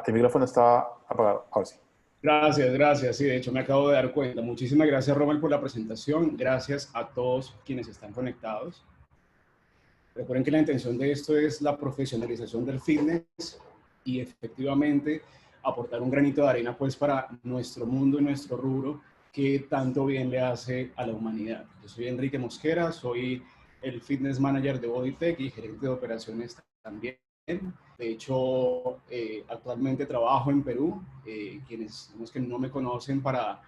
El micrófono está apagado. Ahora sí. Gracias, gracias. Sí, de hecho me acabo de dar cuenta. Muchísimas gracias, Rommel, por la presentación. Gracias a todos quienes están conectados. Recuerden que la intención de esto es la profesionalización del fitness y efectivamente aportar un granito de arena pues para nuestro mundo y nuestro rubro que tanto bien le hace a la humanidad. Yo soy Enrique Mosquera, soy el fitness manager de Bodytech y gerente de operaciones también. De hecho, actualmente trabajo en Perú. Quienes los que no me conocen, para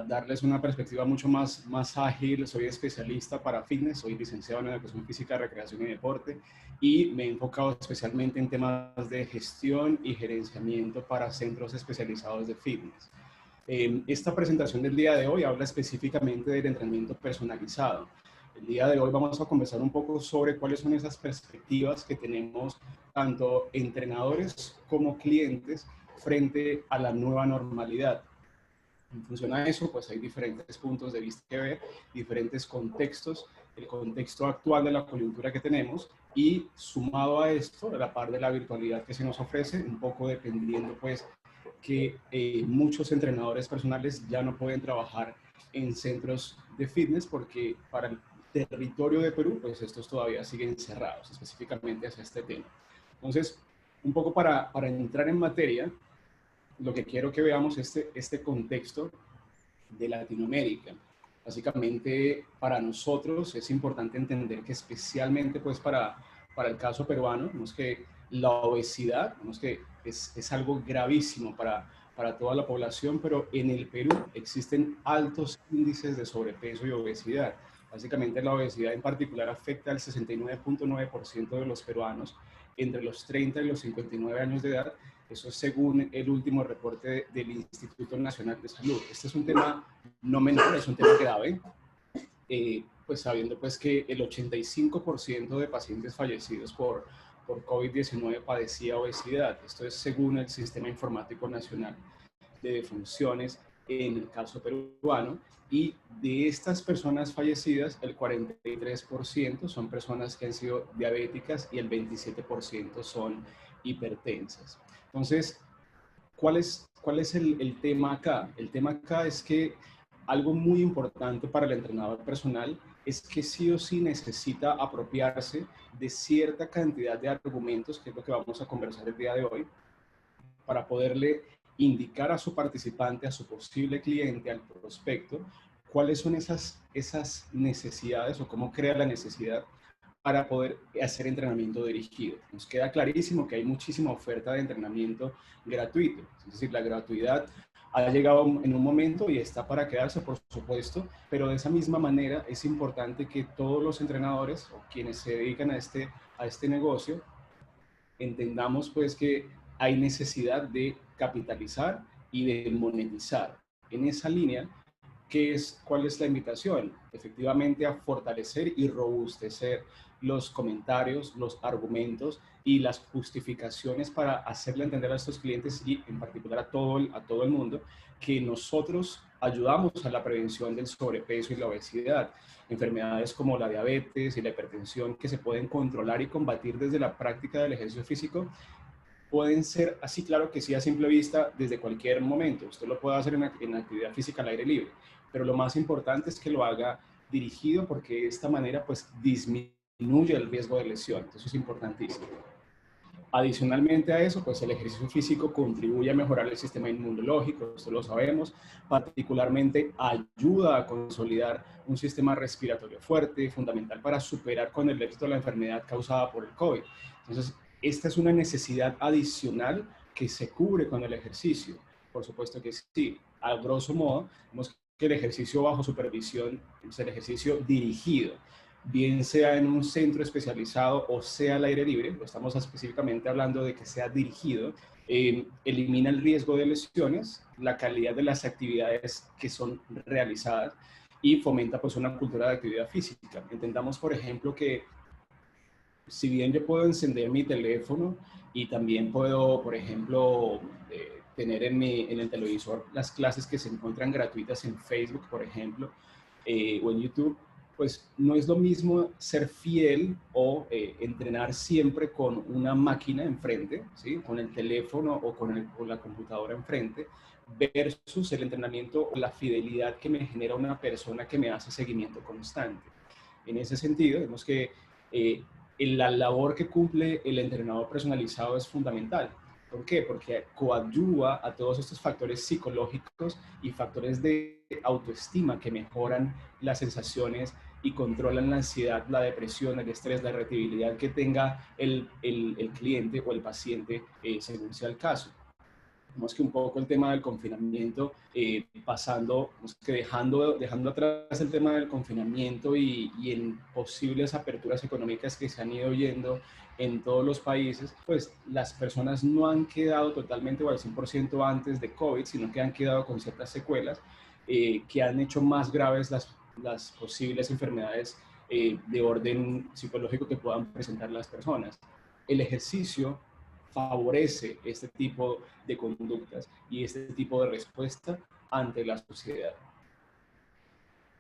darles una perspectiva mucho más ágil, soy especialista para fitness, soy licenciado en Educación Física, Recreación y Deporte y me he enfocado especialmente en temas de gestión y gerenciamiento para centros especializados de fitness. Esta presentación del día de hoy habla específicamente del entrenamiento personalizado. El día de hoy vamos a conversar un poco sobre cuáles son esas perspectivas que tenemos tanto entrenadores como clientes frente a la nueva normalidad. En función a eso, pues hay diferentes puntos de vista que ver, diferentes contextos, el contexto actual de la coyuntura que tenemos y sumado a esto, a la par de la virtualidad que se nos ofrece, un poco dependiendo pues que muchos entrenadores personales ya no pueden trabajar en centros de fitness porque para el territorio de Perú, pues estos todavía siguen cerrados, específicamente hacia este tema. Entonces, un poco para entrar en materia, lo que quiero que veamos es este contexto de Latinoamérica. Básicamente, para nosotros es importante entender que especialmente pues para el caso peruano, vemos que la obesidad, vemos que es algo gravísimo para toda la población, pero en el Perú existen altos índices de sobrepeso y obesidad. Básicamente la obesidad en particular afecta al 69.9% de los peruanos entre los 30 y los 59 años de edad. Eso es según el último reporte del Instituto Nacional de Salud. Este es un tema no menor, es un tema grave, pues sabiendo pues que el 85% de pacientes fallecidos por COVID-19 padecía obesidad. Esto es según el Sistema Informático Nacional de Defunciones en el caso peruano, y de estas personas fallecidas, el 43% son personas que han sido diabéticas y el 27% son hipertensas. Entonces, ¿cuál es el tema acá? El tema acá es que algo muy importante para el entrenador personal es que sí o sí necesita apropiarse de cierta cantidad de argumentos, que es lo que vamos a conversar el día de hoy, para poderle indicar a su participante, a su posible cliente, al prospecto, cuáles son esas necesidades o cómo crea la necesidad para poder hacer entrenamiento dirigido. Nos queda clarísimo que hay muchísima oferta de entrenamiento gratuito, es decir, la gratuidad ha llegado en un momento y está para quedarse, por supuesto, pero de esa misma manera es importante que todos los entrenadores o quienes se dedican a este negocio entendamos pues que hay necesidad de capitalizar y de monetizar. En esa línea, ¿cuál es la invitación? Efectivamente, a fortalecer y robustecer los comentarios, los argumentos y las justificaciones para hacerle entender a estos clientes y en particular a todo el mundo que nosotros ayudamos a la prevención del sobrepeso y la obesidad, enfermedades como la diabetes y la hipertensión que se pueden controlar y combatir desde la práctica del ejercicio físico. Pueden ser así, claro que sí, a simple vista, desde cualquier momento. Usted lo puede hacer en actividad física al aire libre, pero lo más importante es que lo haga dirigido porque de esta manera pues disminuye el riesgo de lesión. Entonces es importantísimo. Adicionalmente a eso, pues el ejercicio físico contribuye a mejorar el sistema inmunológico, esto lo sabemos, particularmente ayuda a consolidar un sistema respiratorio fuerte, fundamental para superar con el éxito la enfermedad causada por el COVID. Entonces, esta es una necesidad adicional que se cubre con el ejercicio. Por supuesto que sí, a grosso modo, vemos que el ejercicio bajo supervisión es el ejercicio dirigido, bien sea en un centro especializado o sea al aire libre, lo estamos específicamente hablando de que sea dirigido, elimina el riesgo de lesiones, la calidad de las actividades que son realizadas y fomenta pues una cultura de actividad física. Entendamos, por ejemplo, que si bien yo puedo encender mi teléfono y también puedo, por ejemplo, tener en el televisor las clases que se encuentran gratuitas en Facebook, por ejemplo, o en YouTube, pues no es lo mismo ser fiel o entrenar siempre con una máquina enfrente, ¿sí? Con el teléfono o con la computadora enfrente, versus el entrenamiento o la fidelidad que me genera una persona que me hace seguimiento constante. En ese sentido, vemos que eh, la labor que cumple el entrenador personalizado es fundamental. ¿Por qué? Porque coadyuva a todos estos factores psicológicos y factores de autoestima que mejoran las sensaciones y controlan la ansiedad, la depresión, el estrés, la irritabilidad que tenga el cliente o el paciente, según sea el caso. Vemos que un poco el tema del confinamiento, pasando, que dejando atrás el tema del confinamiento y en posibles aperturas económicas que se han ido yendo en todos los países, pues las personas no han quedado totalmente o al 100% antes de COVID, sino que han quedado con ciertas secuelas que han hecho más graves las posibles enfermedades de orden psicológico que puedan presentar las personas. El ejercicio favorece este tipo de conductas y este tipo de respuesta ante la sociedad.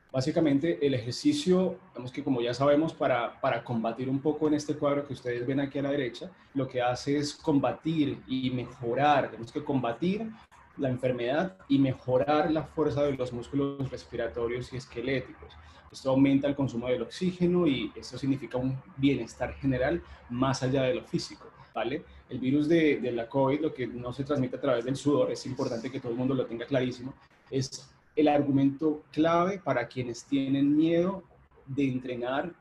Básicamente, el ejercicio, digamos que como ya sabemos, para combatir un poco en este cuadro que ustedes ven aquí a la derecha, lo que hace es combatir y mejorar, tenemos que combatir la enfermedad y mejorar la fuerza de los músculos respiratorios y esqueléticos. Esto aumenta el consumo del oxígeno y esto significa un bienestar general más allá de lo físico, ¿vale? El virus de la COVID, lo que no se transmite a través del sudor, es importante que todo el mundo lo tenga clarísimo, es el argumento clave para quienes tienen miedo de entrenar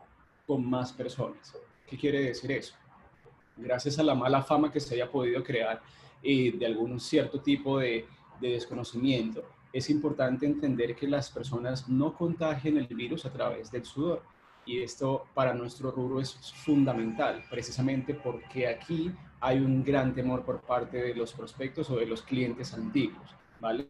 con más personas. ¿Qué quiere decir eso? Gracias a la mala fama que se haya podido crear de algún cierto tipo de desconocimiento, es importante entender que las personas no contagian el virus a través del sudor. Y esto para nuestro rubro es fundamental, precisamente porque aquí hay un gran temor por parte de los prospectos o de los clientes antiguos, ¿vale?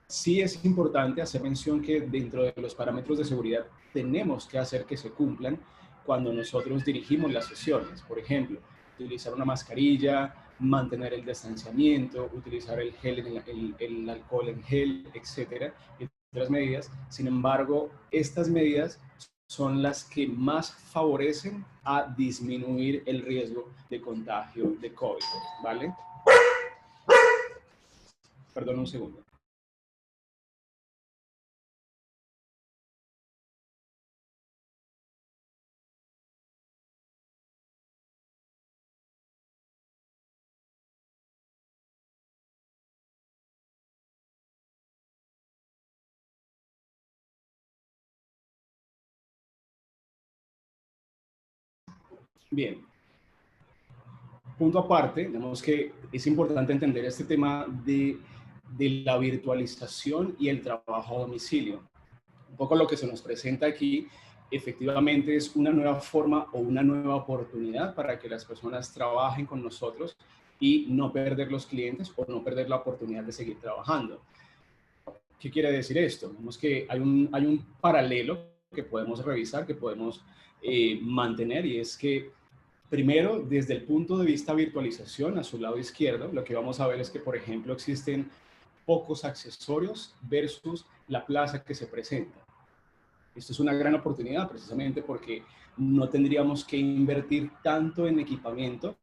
Sí es importante hacer mención que dentro de los parámetros de seguridad tenemos que hacer que se cumplan cuando nosotros dirigimos las sesiones. Por ejemplo, utilizar una mascarilla, mantener el distanciamiento, utilizar el gel, el alcohol en gel, etcétera, y otras medidas. Sin embargo, estas medidas son las que más favorecen a disminuir el riesgo de contagio de COVID, ¿vale? Perdón un segundo. Bien, punto aparte, digamos que es importante entender este tema de la virtualización y el trabajo a domicilio. Un poco lo que se nos presenta aquí, efectivamente es una nueva forma o una nueva oportunidad para que las personas trabajen con nosotros y no perder los clientes o no perder la oportunidad de seguir trabajando. ¿Qué quiere decir esto? Vemos que hay un paralelo que podemos revisar, que podemos mantener, y es que primero, desde el punto de vista virtualización, a su lado izquierdo, lo que vamos a ver es que, por ejemplo, existen pocos accesorios versus la plaza que se presenta. Esto es una gran oportunidad precisamente porque no tendríamos que invertir tanto en equipamiento,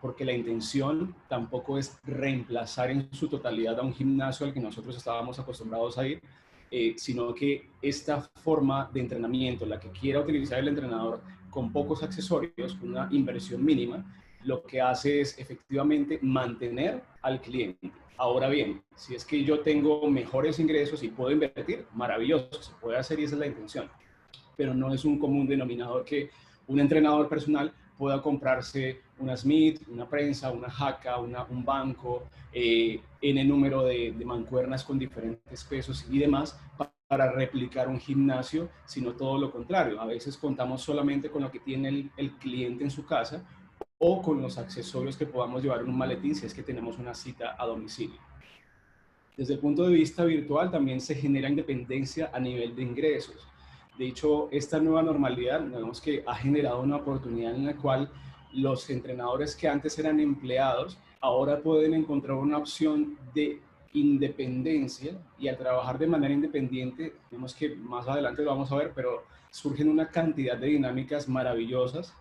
porque la intención tampoco es reemplazar en su totalidad a un gimnasio al que nosotros estábamos acostumbrados a ir, sino que esta forma de entrenamiento, la que quiera utilizar el entrenador con pocos accesorios, una inversión mínima, lo que hace es efectivamente mantener al cliente. Ahora bien, si es que yo tengo mejores ingresos y puedo invertir, maravilloso, se puede hacer y esa es la intención. Pero no es un común denominador que un entrenador personal pueda comprarse una Smith, una prensa, una jaca, un banco, N número de mancuernas con diferentes pesos y demás para replicar un gimnasio, sino todo lo contrario. A veces contamos solamente con lo que tiene el cliente en su casa o con los accesorios que podamos llevar en un maletín si es que tenemos una cita a domicilio. Desde el punto de vista virtual también se genera independencia a nivel de ingresos. De hecho, esta nueva normalidad, vemos que ha generado una oportunidad en la cual los entrenadores que antes eran empleados, ahora pueden encontrar una opción de independencia, y al trabajar de manera independiente, vemos que más adelante lo vamos a ver, pero surgen una cantidad de dinámicas maravillosas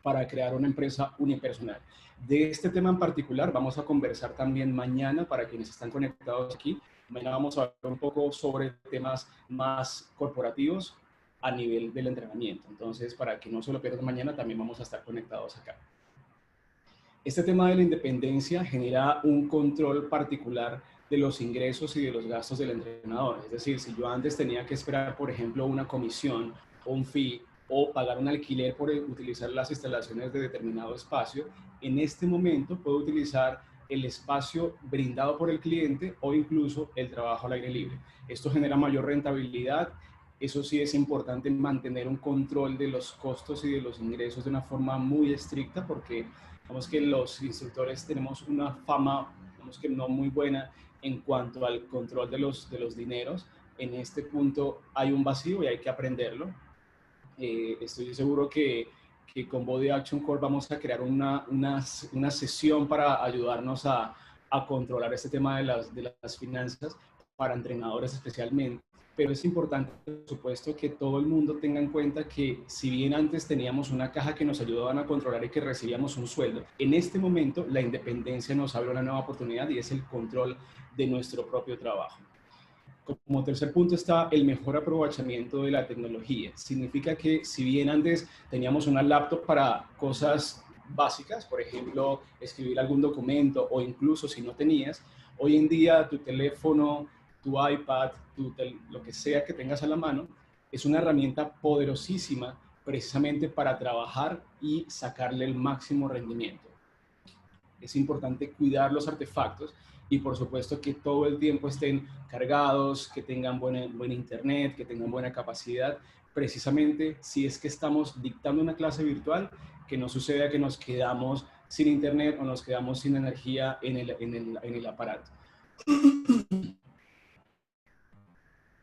para crear una empresa unipersonal. De este tema en particular vamos a conversar también mañana para quienes están conectados aquí. Mañana vamos a hablar un poco sobre temas más corporativos a nivel del entrenamiento. Entonces, para que no se lo pierdan mañana, también vamos a estar conectados acá. Este tema de la independencia genera un control particular de los ingresos y de los gastos del entrenador. Es decir, si yo antes tenía que esperar, por ejemplo, una comisión o un fee o pagar un alquiler por utilizar las instalaciones de determinado espacio, en este momento puedo utilizar el espacio brindado por el cliente o incluso el trabajo al aire libre. Esto genera mayor rentabilidad. Eso sí es importante mantener un control de los costos y de los ingresos de una forma muy estricta, porque digamos que los instructores tenemos una fama, digamos que no muy buena en cuanto al control de los dineros. En este punto hay un vacío y hay que aprenderlo. Estoy seguro que con Body Action Core vamos a crear una sesión para ayudarnos a controlar este tema de las finanzas para entrenadores especialmente. Pero es importante, por supuesto, que todo el mundo tenga en cuenta que si bien antes teníamos una caja que nos ayudaban a controlar y que recibíamos un sueldo, en este momento la independencia nos abre una nueva oportunidad y es el control de nuestro propio trabajo. Como tercer punto está el mejor aprovechamiento de la tecnología. Significa que si bien antes teníamos una laptop para cosas básicas, por ejemplo, escribir algún documento o incluso si no tenías, hoy en día tu teléfono, tu iPad, lo que sea que tengas a la mano, es una herramienta poderosísima precisamente para trabajar y sacarle el máximo rendimiento. Es importante cuidar los artefactos y por supuesto que todo el tiempo estén cargados, que tengan buen internet, que tengan buena capacidad. Precisamente si es que estamos dictando una clase virtual, que no suceda que nos quedamos sin internet o nos quedamos sin energía en el aparato.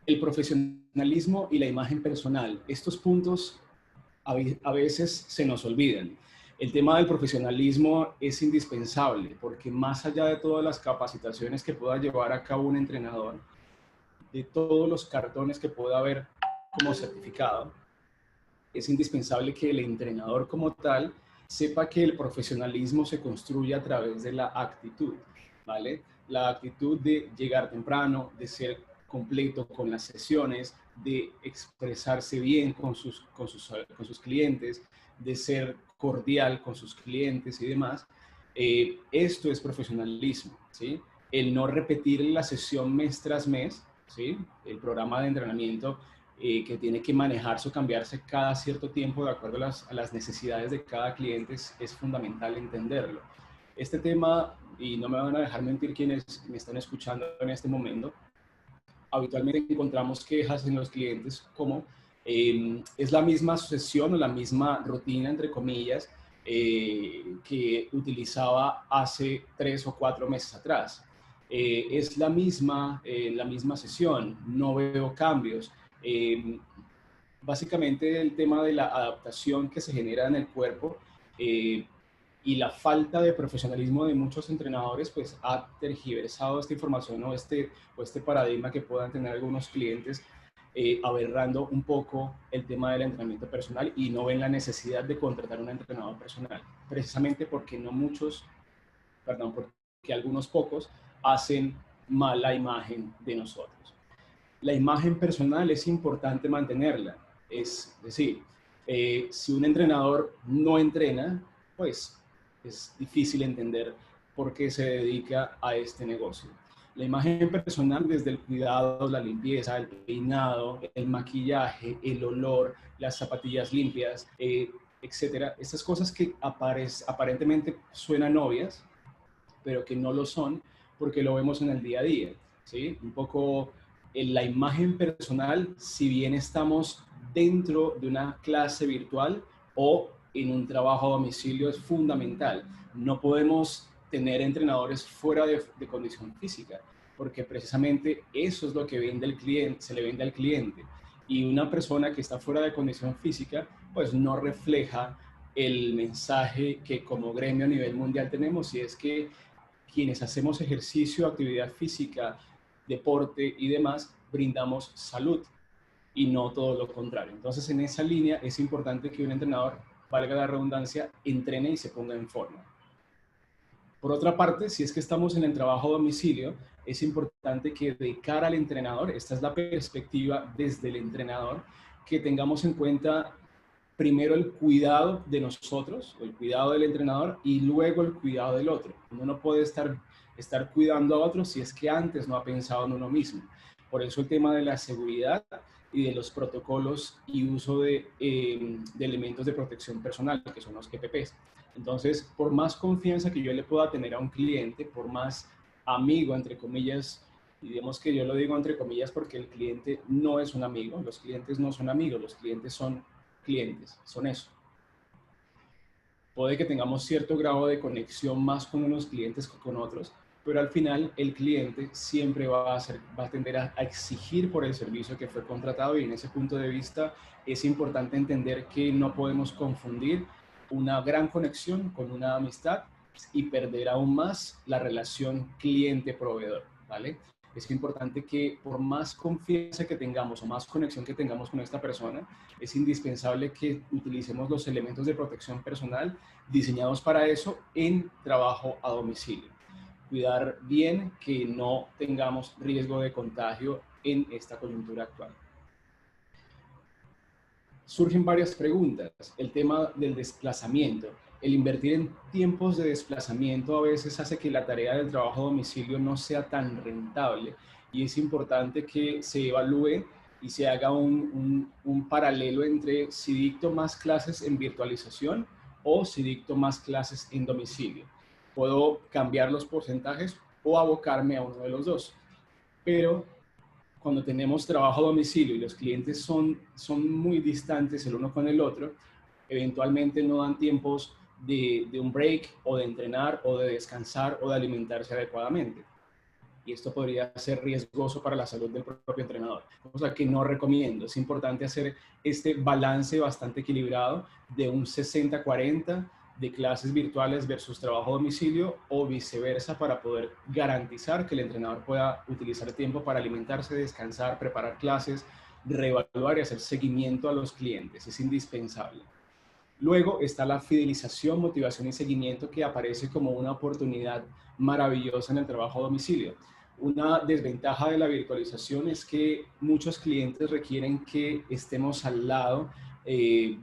El profesionalismo y la imagen personal. Estos puntos a veces se nos olvidan. El tema del profesionalismo es indispensable porque más allá de todas las capacitaciones que pueda llevar a cabo un entrenador, de todos los cartones que pueda haber como certificado, es indispensable que el entrenador como tal sepa que el profesionalismo se construye a través de la actitud, ¿vale? La actitud de llegar temprano, de ser completo con las sesiones, de expresarse bien con sus clientes, de ser cordial con sus clientes y demás. Esto es profesionalismo, ¿sí? El no repetir la sesión mes tras mes, ¿sí? El programa de entrenamiento que tiene que manejarse o cambiarse cada cierto tiempo de acuerdo a las necesidades de cada cliente es fundamental entenderlo. Este tema, y no me van a dejar mentir quienes me están escuchando en este momento, habitualmente encontramos quejas en los clientes como es la misma sesión o la misma rutina, entre comillas, que utilizaba hace 3 o 4 meses atrás. Es la misma sesión, no veo cambios. Básicamente el tema de la adaptación que se genera en el cuerpo y la falta de profesionalismo de muchos entrenadores pues ha tergiversado esta información o este paradigma que puedan tener algunos clientes, aberrando un poco el tema del entrenamiento personal y no ven la necesidad de contratar un entrenador personal, precisamente porque porque algunos pocos hacen mala imagen de nosotros. La imagen personal es importante mantenerla, es decir, si un entrenador no entrena, pues es difícil entender por qué se dedica a este negocio. La imagen personal desde el cuidado, la limpieza, el peinado, el maquillaje, el olor, las zapatillas limpias, etcétera. Estas cosas que aparentemente suenan obvias, pero que no lo son porque lo vemos en el día a día, ¿sí? Un poco en la imagen personal, si bien estamos dentro de una clase virtual o en un trabajo a domicilio, es fundamental. No podemos tener entrenadores fuera de condición física, porque precisamente eso es lo que vende el cliente, se le vende al cliente. Y una persona que está fuera de condición física, pues no refleja el mensaje que como gremio a nivel mundial tenemos, y es que quienes hacemos ejercicio, actividad física, deporte y demás, brindamos salud y no todo lo contrario. Entonces, en esa línea es importante que un entrenador, valga la redundancia, entrene y se ponga en forma. Por otra parte, si es que estamos en el trabajo a domicilio, es importante que de cara al entrenador, esta es la perspectiva desde el entrenador, que tengamos en cuenta primero el cuidado de nosotros, el cuidado del entrenador, y luego el cuidado del otro. Uno no puede estar cuidando a otro si es que antes no ha pensado en uno mismo. Por eso el tema de la seguridad y de los protocolos y uso de elementos de protección personal, que son los EPPs. Entonces, por más confianza que yo le pueda tener a un cliente, por más amigo, entre comillas, y digamos que yo lo digo entre comillas porque el cliente no es un amigo, los clientes no son amigos, los clientes son clientes, son eso. Puede que tengamos cierto grado de conexión más con unos clientes que con otros, pero al final el cliente siempre va a tender a exigir por el servicio que fue contratado, y en ese punto de vista es importante entender que no podemos confundir una gran conexión con una amistad y perder aún más la relación cliente-proveedor, ¿vale? Es importante que por más confianza que tengamos o más conexión que tengamos con esta persona, es indispensable que utilicemos los elementos de protección personal diseñados para eso en trabajo a domicilio. Cuidar bien que no tengamos riesgo de contagio en esta coyuntura actual. Surgen varias preguntas. El tema del desplazamiento. El invertir en tiempos de desplazamiento a veces hace que la tarea del trabajo a domicilio no sea tan rentable, y es importante que se evalúe y se haga un paralelo entre si dicto más clases en virtualización o si dicto más clases en domicilio. Puedo cambiar los porcentajes o abocarme a uno de los dos, pero cuando tenemos trabajo a domicilio y los clientes son muy distantes el uno con el otro, eventualmente no dan tiempos de un break o de entrenar o de descansar o de alimentarse adecuadamente. Y esto podría ser riesgoso para la salud del propio entrenador. O sea, que no recomiendo. Es importante hacer este balance bastante equilibrado de un 60-40 de clases virtuales versus trabajo a domicilio, o viceversa, para poder garantizar que el entrenador pueda utilizar tiempo para alimentarse, descansar, preparar clases, reevaluar y hacer seguimiento a los clientes. Es indispensable. Luego está la fidelización, motivación y seguimiento, que aparece como una oportunidad maravillosa en el trabajo a domicilio. Una desventaja de la virtualización es que muchos clientes requieren que estemos al lado,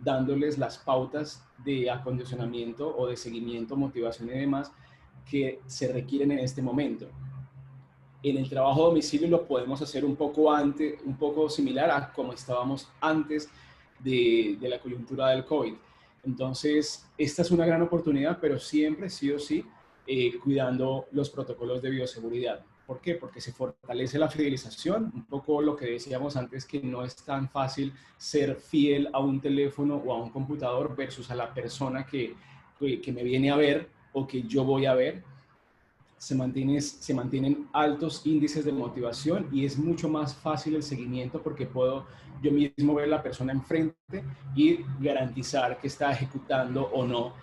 dándoles las pautas de acondicionamiento o de seguimiento, motivación y demás que se requieren en este momento. En el trabajo a domicilio lo podemos hacer un poco similar a como estábamos antes de la coyuntura del COVID. Entonces, esta es una gran oportunidad, pero siempre, sí o sí, cuidando los protocolos de bioseguridad. ¿Por qué? Porque se fortalece la fidelización, un poco lo que decíamos antes, que no es tan fácil ser fiel a un teléfono o a un computador versus a la persona que me viene a ver o que yo voy a ver. Se mantienen altos índices de motivación y es mucho más fácil el seguimiento, porque puedo yo mismo ver a la persona enfrente y garantizar que está ejecutando o no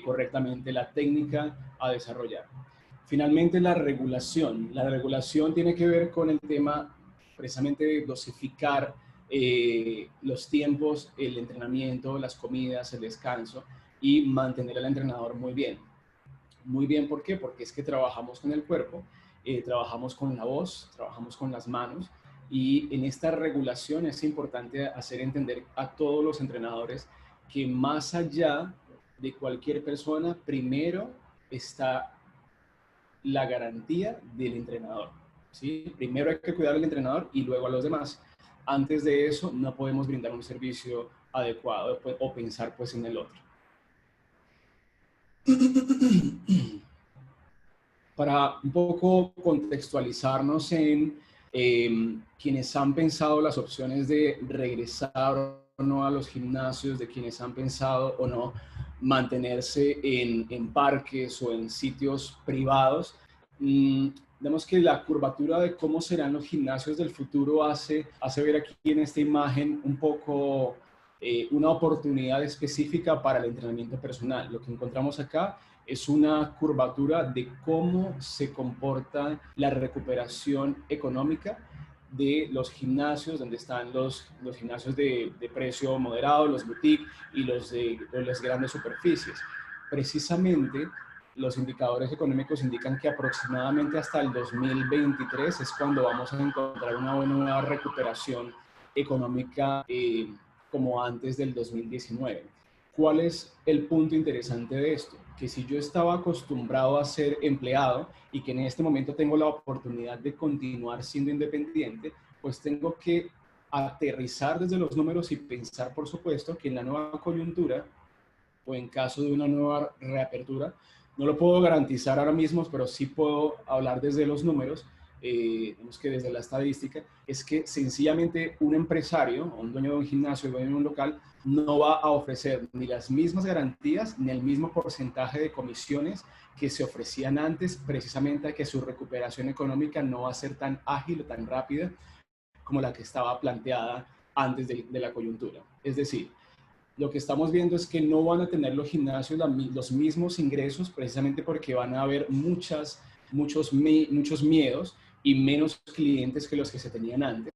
correctamente la técnica a desarrollar. Finalmente, la regulación. La regulación tiene que ver con el tema precisamente de dosificar los tiempos, el entrenamiento, las comidas, el descanso, y mantener al entrenador muy bien. Muy bien, ¿por qué? Porque es que trabajamos con el cuerpo, trabajamos con la voz, trabajamos con las manos, y en esta regulación es importante hacer entender a todos los entrenadores que más allá de cualquier persona, primero está la garantía del entrenador, ¿sí? Primero hay que cuidar al entrenador y luego a los demás. Antes de eso no podemos brindar un servicio adecuado o pensar pues en el otro. Para un poco contextualizarnos en quienes han pensado las opciones de regresar o no a los gimnasios, de quienes han pensado o no mantenerse en parques o en sitios privados, vemos que la curvatura de cómo serán los gimnasios del futuro hace ver aquí en esta imagen un poco una oportunidad específica para el entrenamiento personal. Lo que encontramos acá es una curvatura de cómo se comporta la recuperación económica de los gimnasios, donde están los gimnasios de precio moderado, los boutiques y los de las grandes superficies. Precisamente, los indicadores económicos indican que aproximadamente hasta el 2023 es cuando vamos a encontrar una buena recuperación económica como antes del 2019. ¿Cuál es el punto interesante de esto? Que si yo estaba acostumbrado a ser empleado y que en este momento tengo la oportunidad de continuar siendo independiente, pues tengo que aterrizar desde los números y pensar, por supuesto, que en la nueva coyuntura o en caso de una nueva reapertura, no lo puedo garantizar ahora mismo, pero sí puedo hablar desde los números, digamos que desde la estadística, es que sencillamente un empresario o un dueño de un gimnasio, dueño de un local, no va a ofrecer ni las mismas garantías ni el mismo porcentaje de comisiones que se ofrecían antes, precisamente a que su recuperación económica no va a ser tan ágil o tan rápida como la que estaba planteada antes de la coyuntura. Es decir, lo que estamos viendo es que no van a tener los gimnasios los mismos ingresos precisamente porque van a haber muchos miedos y menos clientes que los que se tenían antes.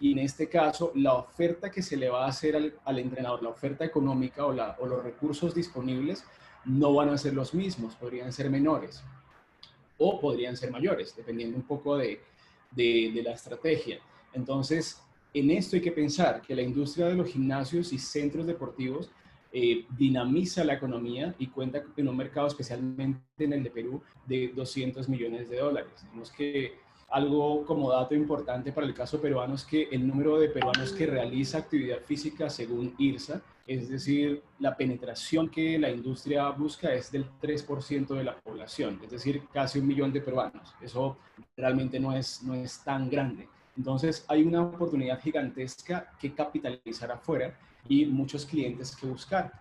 Y en este caso, la oferta que se le va a hacer al entrenador, la oferta económica o los recursos disponibles, no van a ser los mismos, podrían ser menores o podrían ser mayores, dependiendo un poco de la estrategia. Entonces, en esto hay que pensar que la industria de los gimnasios y centros deportivos dinamiza la economía y cuenta en un mercado, especialmente en el de Perú, de 200 millones de dólares. Tenemos que algo como dato importante para el caso peruano es que el número de peruanos que realiza actividad física según IRSA, es decir, la penetración que la industria busca es del 3% de la población, es decir, casi 1 millón de peruanos. Eso realmente no es tan grande. Entonces hay una oportunidad gigantesca que capitalizar afuera y muchos clientes que buscar.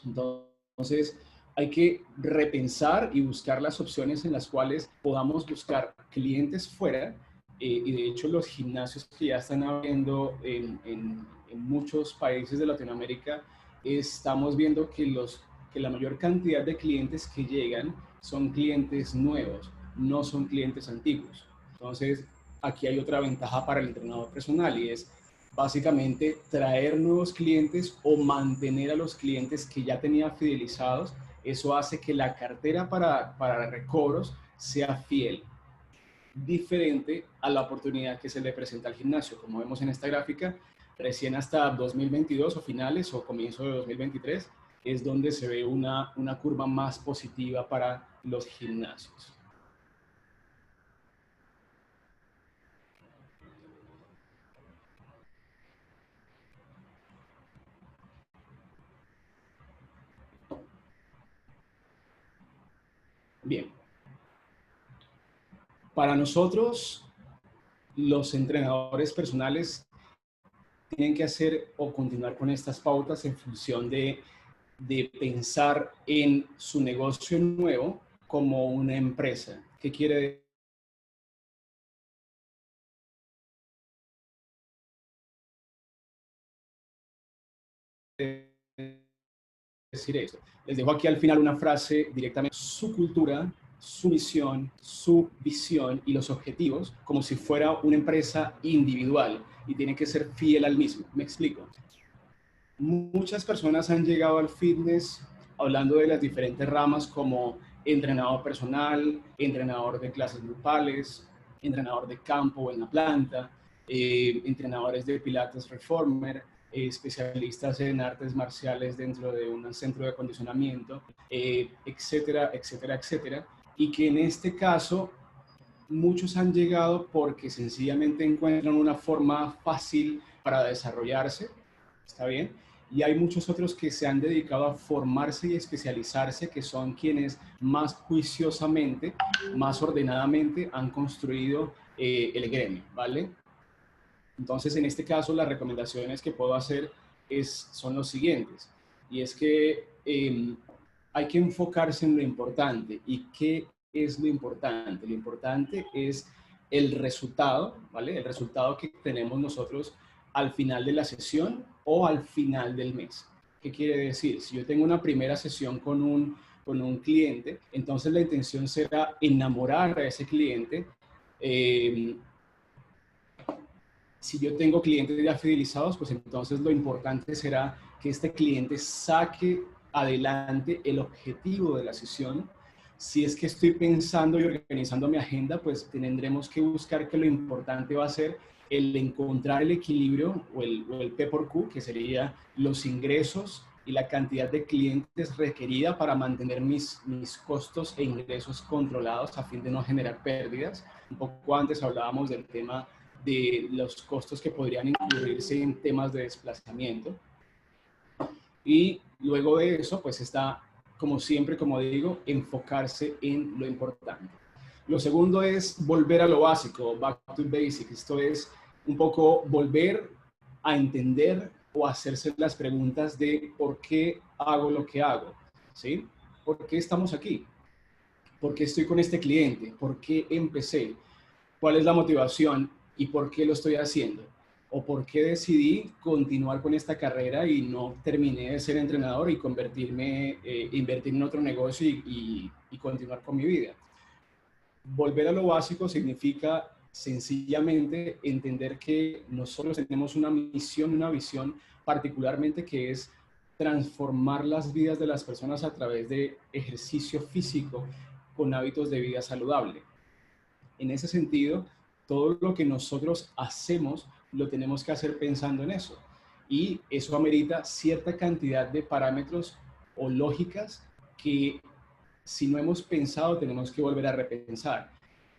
Entonces hay que repensar y buscar las opciones en las cuales podamos buscar clientes fuera y de hecho los gimnasios que ya están abriendo en muchos países de Latinoamérica, estamos viendo que la mayor cantidad de clientes que llegan son clientes nuevos, no son clientes antiguos. Entonces, aquí hay otra ventaja para el entrenador personal y es básicamente traer nuevos clientes o mantener a los clientes que ya tenía fidelizados. Eso hace que la cartera para recobros sea fiel, diferente a la oportunidad que se le presenta al gimnasio. Como vemos en esta gráfica, recién hasta 2022 o finales o comienzo de 2023 es donde se ve una curva más positiva para los gimnasios. Bien. Para nosotros, los entrenadores personales tienen que hacer o continuar con estas pautas en función de pensar en su negocio nuevo como una empresa. ¿Qué quiere decir esto? Les dejo aquí al final una frase directamente: su cultura, su misión, su visión y los objetivos, como si fuera una empresa individual y tiene que ser fiel al mismo. Me explico. Muchas personas han llegado al fitness hablando de las diferentes ramas como entrenador personal, entrenador de clases grupales, entrenador de campo en la planta, entrenadores de pilates reformer, especialistas en artes marciales dentro de un centro de acondicionamiento, etcétera, etcétera, etcétera. Y que en este caso muchos han llegado porque sencillamente encuentran una forma fácil para desarrollarse, ¿está bien? Y hay muchos otros que se han dedicado a formarse y especializarse, que son quienes más juiciosamente, más ordenadamente han construido el gremio, ¿vale? Entonces, en este caso, las recomendaciones que puedo hacer son los siguientes. Y es que hay que enfocarse en lo importante. ¿Y qué es lo importante? Lo importante es el resultado, ¿vale? El resultado que tenemos nosotros al final de la sesión o al final del mes. ¿Qué quiere decir? Si yo tengo una primera sesión con un cliente, entonces la intención será enamorar a ese cliente. Si yo tengo clientes ya fidelizados, pues entonces lo importante será que este cliente saque adelante el objetivo de la sesión. Si es que estoy pensando y organizando mi agenda, pues tendremos que buscar que lo importante va a ser el encontrar el equilibrio o el P por Q, que sería los ingresos y la cantidad de clientes requerida para mantener mis costos e ingresos controlados a fin de no generar pérdidas. Un poco antes hablábamos del tema de los costos que podrían incluirse en temas de desplazamiento. Y luego de eso, pues está, como siempre, como digo, enfocarse en lo importante. Lo segundo es volver a lo básico, back to basics. Esto es un poco volver a entender o hacerse las preguntas de por qué hago lo que hago, ¿sí? ¿Por qué estamos aquí? ¿Por qué estoy con este cliente? ¿Por qué empecé? ¿Cuál es la motivación y por qué lo estoy haciendo? ¿O por qué decidí continuar con esta carrera y no terminé de ser entrenador y invertir en otro negocio y continuar con mi vida? Volver a lo básico significa sencillamente entender que nosotros tenemos una misión, una visión particularmente que es transformar las vidas de las personas a través de ejercicio físico con hábitos de vida saludable. En ese sentido, todo lo que nosotros hacemos lo tenemos que hacer pensando en eso. Y eso amerita cierta cantidad de parámetros o lógicas que si no hemos pensado tenemos que volver a repensar.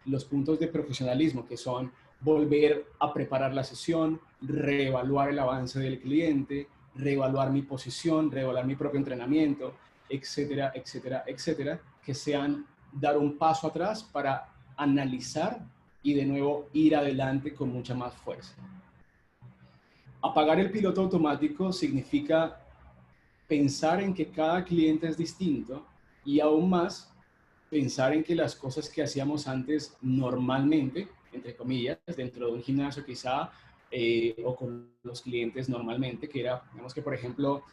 Los puntos de profesionalismo que son volver a preparar la sesión, reevaluar el avance del cliente, reevaluar mi posición, reevaluar mi propio entrenamiento, etcétera, etcétera, etcétera, que sean dar un paso atrás para analizar y de nuevo ir adelante con mucha más fuerza. Apagar el piloto automático significa pensar en que cada cliente es distinto y aún más pensar en que las cosas que hacíamos antes normalmente, entre comillas, dentro de un gimnasio quizá, o con los clientes normalmente, que era, digamos que por ejemplo,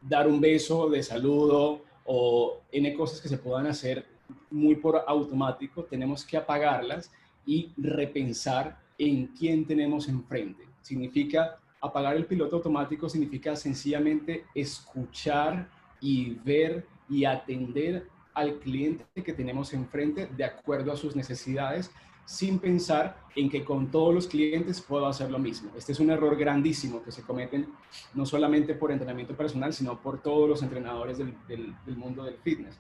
dar un beso de saludo o N cosas que se puedan hacer muy por automático, tenemos que apagarlas y repensar en quién tenemos enfrente. Significa apagar el piloto automático, significa sencillamente escuchar y ver y atender al cliente que tenemos enfrente de acuerdo a sus necesidades, sin pensar en que con todos los clientes puedo hacer lo mismo. Este es un error grandísimo que se cometen no solamente por entrenamiento personal, sino por todos los entrenadores del mundo del fitness.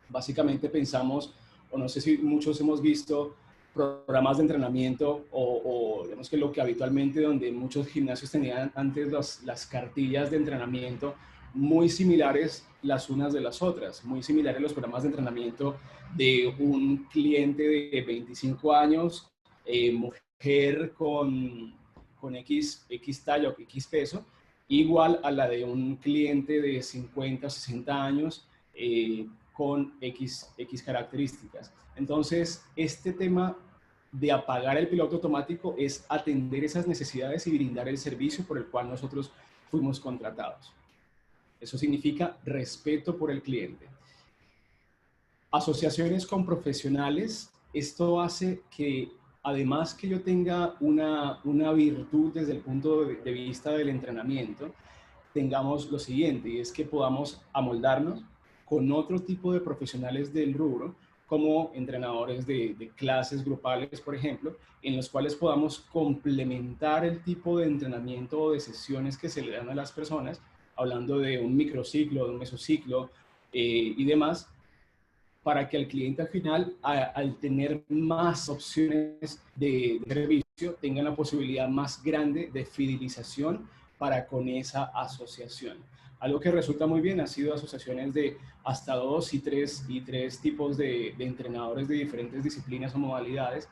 Básicamente pensamos, o no sé si muchos hemos visto programas de entrenamiento o digamos que lo que habitualmente donde muchos gimnasios tenían antes las cartillas de entrenamiento muy similares las unas de las otras, muy similares los programas de entrenamiento de un cliente de 25 años, mujer con X talla o X peso, igual a la de un cliente de 50 o 60 años con X características. Entonces, este tema de apagar el piloto automático es atender esas necesidades y brindar el servicio por el cual nosotros fuimos contratados. Eso significa respeto por el cliente. Asociaciones con profesionales, esto hace que además que yo tenga una virtud desde el punto de vista del entrenamiento, tengamos lo siguiente, y es que podamos amoldarnos con otro tipo de profesionales del rubro, como entrenadores de clases grupales, por ejemplo, en los cuales podamos complementar el tipo de entrenamiento o de sesiones que se le dan a las personas, hablando de un microciclo, de un mesociclo y demás, para que el cliente al final, al tener más opciones de servicio, tenga la posibilidad más grande de fidelización para con esa asociación. Algo que resulta muy bien ha sido asociaciones de hasta 2 y 3 tipos de entrenadores de diferentes disciplinas o modalidades.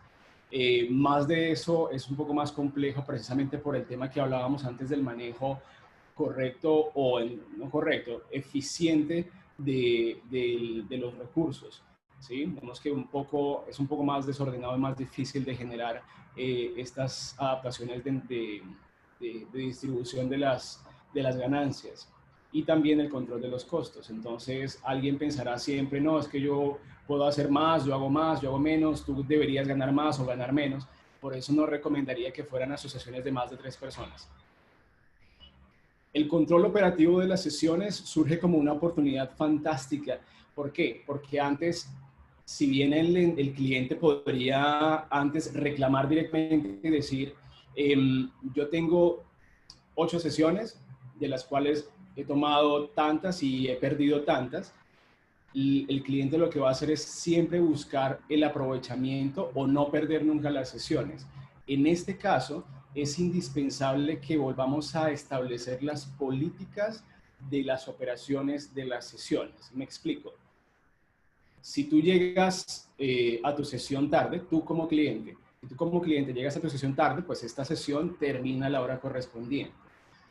Más de eso es un poco más complejo precisamente por el tema que hablábamos antes del manejo correcto o no correcto, eficiente de los recursos. ¿sí? Vemos que es un poco más desordenado y más difícil de generar estas adaptaciones de distribución de las ganancias, y también el control de los costos. Entonces, alguien pensará siempre, no, es que yo puedo hacer más, yo hago menos, tú deberías ganar más o ganar menos. Por eso no recomendaría que fueran asociaciones de más de 3 personas. El control operativo de las sesiones surge como una oportunidad fantástica. ¿Por qué? Porque antes, si bien el cliente podría antes reclamar directamente y decir, yo tengo 8 sesiones, de las cuales he tomado tantas y he perdido tantas, y el cliente lo que va a hacer es siempre buscar el aprovechamiento o no perder nunca las sesiones. En este caso, es indispensable que volvamos a establecer las políticas de las operaciones de las sesiones. Me explico. Si tú llegas a tu sesión tarde, tú como cliente llegas a tu sesión tarde, pues esta sesión termina a la hora correspondiente.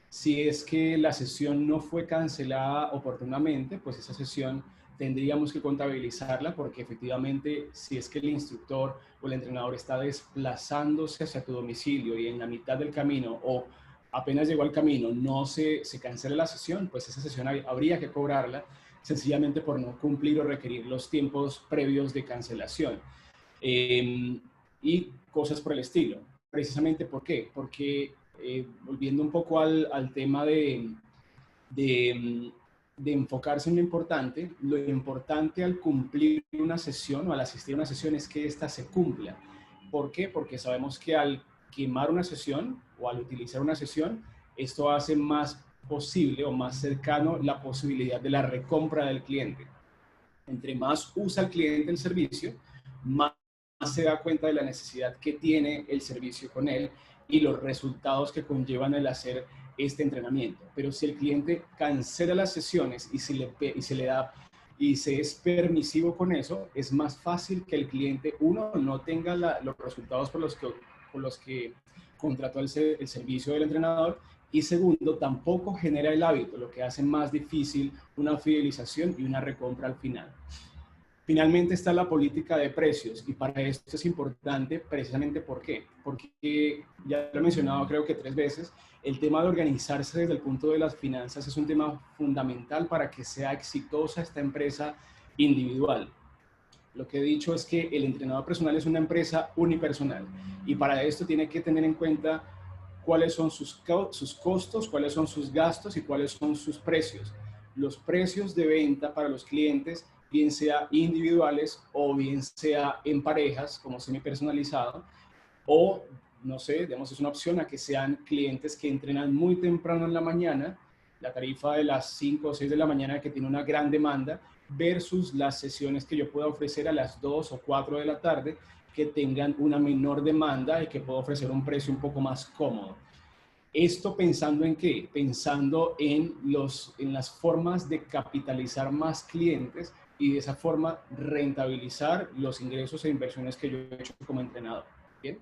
Si es que la sesión no fue cancelada oportunamente, pues esa sesión tendríamos que contabilizarla, porque efectivamente si es que el instructor o el entrenador está desplazándose hacia tu domicilio y en la mitad del camino o apenas llegó al camino no se cancela la sesión, pues esa sesión habría que cobrarla sencillamente por no cumplir o requerir los tiempos previos de cancelación. Y cosas por el estilo. Precisamente, ¿por qué? Porque volviendo un poco al tema de enfocarse en lo importante al cumplir una sesión o al asistir a una sesión es que ésta se cumpla. ¿Por qué? Porque sabemos que al quemar una sesión o al utilizar una sesión, esto hace más posible o más cercano la posibilidad de la recompra del cliente. Entre más usa el cliente el servicio, más se da cuenta de la necesidad que tiene el servicio con él y los resultados que conllevan el hacer este entrenamiento. Pero si el cliente cancela las sesiones y se es permisivo con eso, es más fácil que el cliente, uno, no tenga los resultados por los que contrató el servicio del entrenador, y segundo, tampoco genera el hábito, lo que hace más difícil una fidelización y una recompra al final. Finalmente está la política de precios, y para esto es importante precisamente ¿por qué? Porque ya lo he mencionado creo que 3 veces, el tema de organizarse desde el punto de las finanzas es un tema fundamental para que sea exitosa esta empresa individual. Lo que he dicho es que el entrenador personal es una empresa unipersonal, y para esto tiene que tener en cuenta cuáles son sus costos, cuáles son sus gastos y cuáles son sus precios. Los precios de venta para los clientes, bien sea individuales o bien sea en parejas, como semi-personalizado, o, no sé, digamos, es una opción a que sean clientes que entrenan muy temprano en la mañana, la tarifa de las 5 o 6 de la mañana que tiene una gran demanda, versus las sesiones que yo pueda ofrecer a las 2 o 4 de la tarde, que tengan una menor demanda y que puedo ofrecer un precio un poco más cómodo. Esto pensando en qué? Pensando en las formas de capitalizar más clientes y de esa forma rentabilizar los ingresos e inversiones que yo he hecho como entrenador. ¿Bien?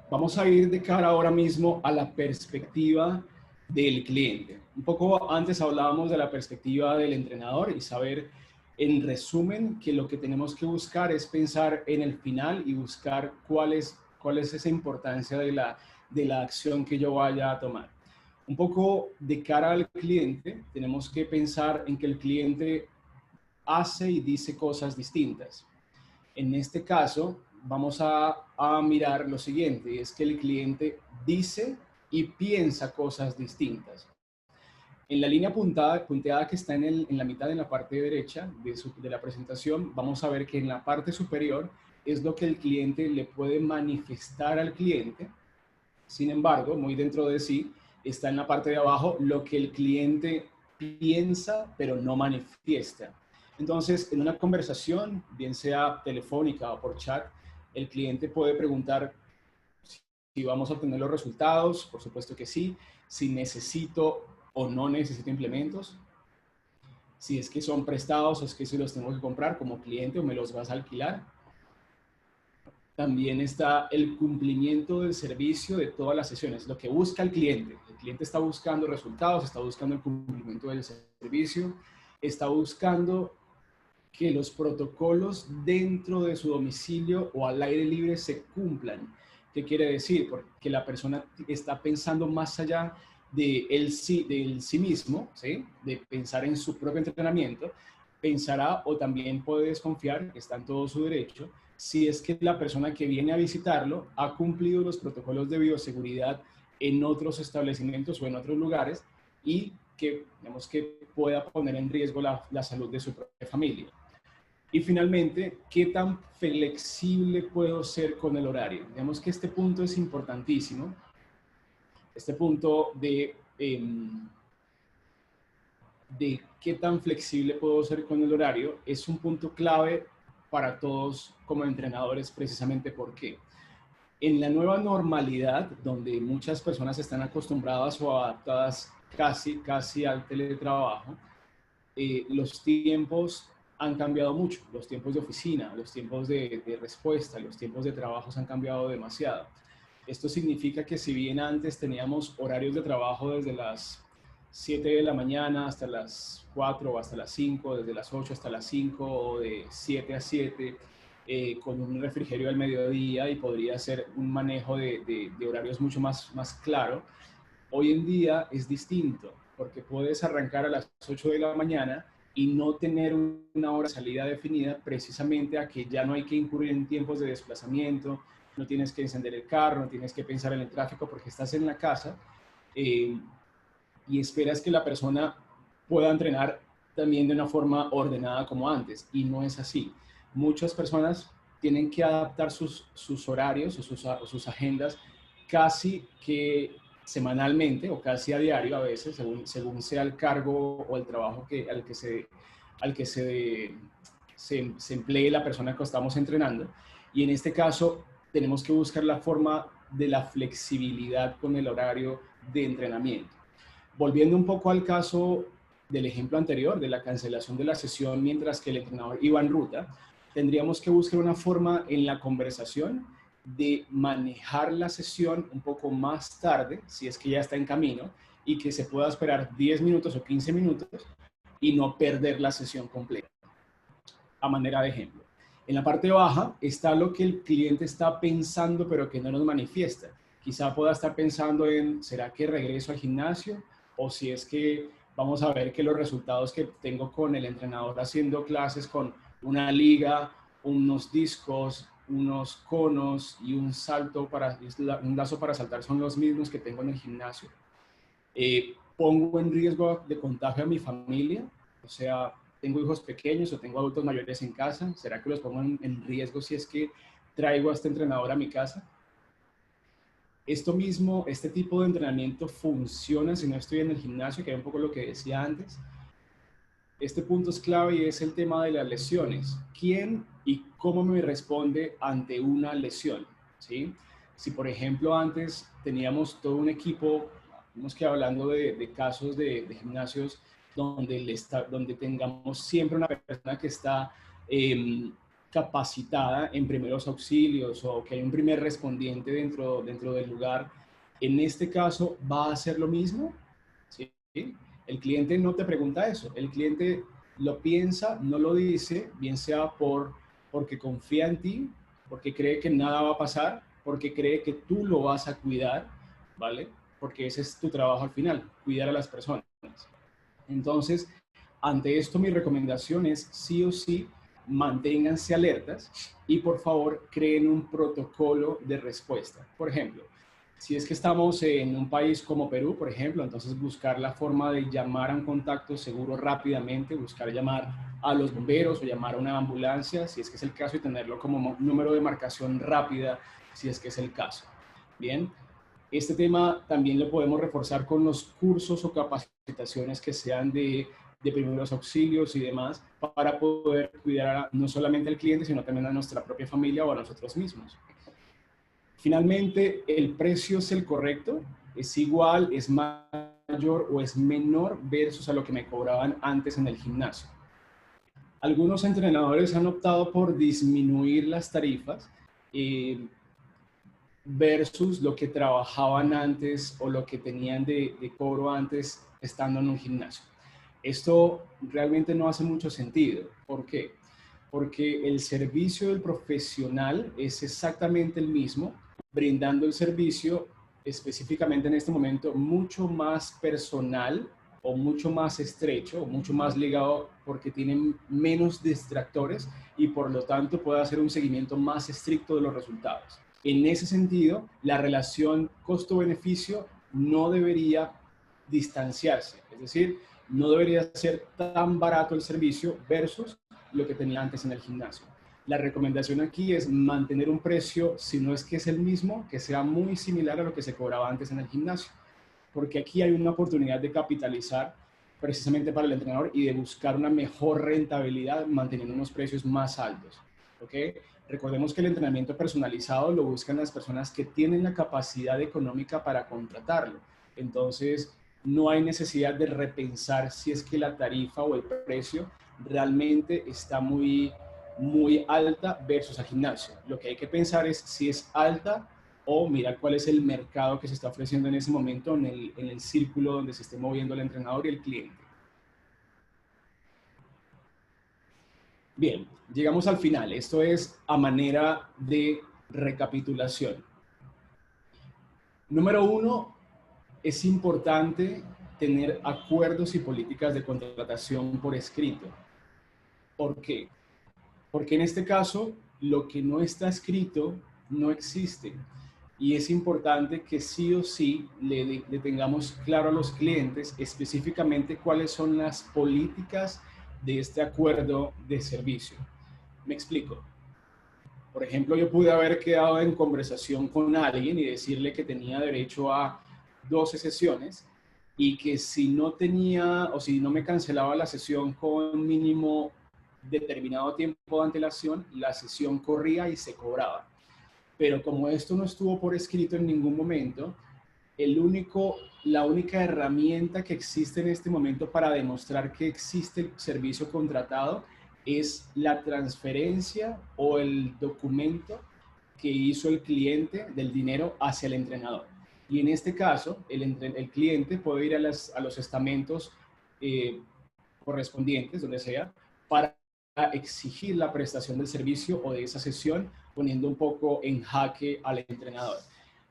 Vamos a ir de cara ahora mismo a la perspectiva del cliente. Un poco antes hablábamos de la perspectiva del entrenador y saber, en resumen, que lo que tenemos que buscar es pensar en el final y buscar cuál es esa importancia de la acción que yo vaya a tomar. Un poco de cara al cliente, tenemos que pensar en que el cliente hace y dice cosas distintas. En este caso, vamos a mirar lo siguiente, es que el cliente dice y piensa cosas distintas. En la línea punteada que está en la mitad, en la parte derecha de la presentación, vamos a ver que en la parte superior es lo que el cliente le puede manifestar al cliente. Sin embargo, muy dentro de sí, está en la parte de abajo lo que el cliente piensa pero no manifiesta. Entonces, en una conversación, bien sea telefónica o por chat, el cliente puede preguntar si vamos a obtener los resultados, por supuesto que sí, si necesito o no necesito implementos, si es que son prestados o es que si los tengo que comprar como cliente o me los vas a alquilar. también está el cumplimiento del servicio de todas las sesiones, lo que busca el cliente. El cliente está buscando resultados, está buscando el cumplimiento del servicio, está buscando que los protocolos dentro de su domicilio o al aire libre se cumplan. ¿Qué quiere decir? Porque la persona está pensando más allá del sí mismo, ¿sí? De pensar en su propio entrenamiento, pensará o también puede desconfiar, que está en todo su derecho, si es que la persona que viene a visitarlo ha cumplido los protocolos de bioseguridad en otros establecimientos o en otros lugares y que, digamos, que pueda poner en riesgo la salud de su propia familia. Y finalmente, ¿qué tan flexible puedo ser con el horario? Digamos que este punto es importantísimo. Este punto de qué tan flexible puedo ser con el horario es un punto clave para todos como entrenadores, precisamente porque en la nueva normalidad, donde muchas personas están acostumbradas o adaptadas casi al teletrabajo, los tiempos han cambiado mucho, los tiempos de oficina, los tiempos de respuesta, los tiempos de trabajo han cambiado demasiado. Esto significa que si bien antes teníamos horarios de trabajo desde las 7 de la mañana hasta las 4 o hasta las 5, desde las 8 hasta las 5 o de 7 a 7, con un refrigerio al mediodía y podría ser un manejo de horarios mucho más claro, hoy en día es distinto porque puedes arrancar a las 8 de la mañana y no tener una hora de salida definida precisamente a que ya no hay que incurrir en tiempos de desplazamiento, no tienes que encender el carro, no tienes que pensar en el tráfico porque estás en la casa y esperas que la persona pueda entrenar también de una forma ordenada como antes y no es así. Muchas personas tienen que adaptar sus horarios o sus agendas casi que semanalmente o casi a diario a veces, según sea el cargo o el trabajo al que se emplee la persona que estamos entrenando. Y en este caso tenemos que buscar la forma de la flexibilidad con el horario de entrenamiento. Volviendo un poco al caso del ejemplo anterior, de la cancelación de la sesión mientras que el entrenador iba en ruta, tendríamos que buscar una forma en la conversación de manejar la sesión un poco más tarde, si es que ya está en camino, y que se pueda esperar 10 minutos o 15 minutos y no perder la sesión completa. A manera de ejemplo. En la parte baja está lo que el cliente está pensando, pero que no nos manifiesta. Quizá pueda estar pensando en, ¿será que regreso al gimnasio? O si es que vamos a ver que los resultados que tengo con el entrenador haciendo clases con una liga, unos discos, unos conos y un lazo para saltar son los mismos que tengo en el gimnasio. Pongo en riesgo de contagio a mi familia, o sea, tengo hijos pequeños o tengo adultos mayores en casa, ¿será que los pongo en riesgo si es que traigo a este entrenador a mi casa? Este tipo de entrenamiento funciona si no estoy en el gimnasio, que era un poco lo que decía antes. Este punto es clave y es el tema de las lesiones. ¿Quién y cómo me responde ante una lesión? ¿Sí? Si, por ejemplo, antes teníamos todo un equipo, digamos que hablando de casos de gimnasios donde tengamos siempre una persona que está capacitada en primeros auxilios o que hay un primer respondiente dentro del lugar, en este caso va a ser lo mismo, ¿sí? El cliente no te pregunta eso, el cliente lo piensa, no lo dice, bien sea porque confía en ti, porque cree que nada va a pasar, porque cree que tú lo vas a cuidar, ¿vale? Porque ese es tu trabajo al final, cuidar a las personas. Entonces, ante esto mi recomendación es sí o sí, manténganse alertas y por favor creen un protocolo de respuesta. Por ejemplo, si es que estamos en un país como Perú, por ejemplo, entonces buscar la forma de llamar a un contacto seguro rápidamente, buscar llamar a los bomberos o llamar a una ambulancia, si es que es el caso, y tenerlo como número de marcación rápida, si es que es el caso. Bien, este tema también lo podemos reforzar con los cursos o capacitaciones que sean de primeros auxilios y demás, para poder cuidar no solamente al cliente, sino también a nuestra propia familia o a nosotros mismos. Finalmente, ¿el precio es el correcto? ¿Es igual, es mayor o es menor versus a lo que me cobraban antes en el gimnasio? Algunos entrenadores han optado por disminuir las tarifas versus lo que trabajaban antes o lo que tenían de cobro antes estando en un gimnasio. Esto realmente no hace mucho sentido. ¿Por qué? Porque el servicio del profesional es exactamente el mismo, brindando el servicio específicamente en este momento mucho más personal o mucho más estrecho, o mucho más ligado porque tienen menos distractores y por lo tanto puede hacer un seguimiento más estricto de los resultados. En ese sentido, la relación costo-beneficio no debería distanciarse, es decir, no debería ser tan barato el servicio versus lo que tenía antes en el gimnasio. La recomendación aquí es mantener un precio, si no es que es el mismo, que sea muy similar a lo que se cobraba antes en el gimnasio, porque aquí hay una oportunidad de capitalizar precisamente para el entrenador y de buscar una mejor rentabilidad manteniendo unos precios más altos. ¿Ok? Recordemos que el entrenamiento personalizado lo buscan las personas que tienen la capacidad económica para contratarlo. Entonces, no hay necesidad de repensar si es que la tarifa o el precio realmente está muy alta versus al gimnasio. Lo que hay que pensar es si es alta o mirar cuál es el mercado que se está ofreciendo en ese momento en el círculo donde se esté moviendo el entrenador y el cliente. Bien, llegamos al final. Esto es a manera de recapitulación. Número 1, es importante tener acuerdos y políticas de contratación por escrito. ¿Por qué? Porque en este caso, lo que no está escrito no existe. Y es importante que sí o sí le tengamos claro a los clientes específicamente cuáles son las políticas de este acuerdo de servicio. Me explico. Por ejemplo, yo pude haber quedado en conversación con alguien y decirle que tenía derecho a 12 sesiones y que si no tenía o si no me cancelaba la sesión con mínimo determinado tiempo de antelación, la sesión corría y se cobraba. Pero como esto no estuvo por escrito en ningún momento, la única herramienta que existe en este momento para demostrar que existe el servicio contratado es la transferencia o el documento que hizo el cliente del dinero hacia el entrenador. Y en este caso, el cliente puede ir a los estamentos correspondientes, donde sea, para exigir la prestación del servicio o de esa sesión, poniendo un poco en jaque al entrenador.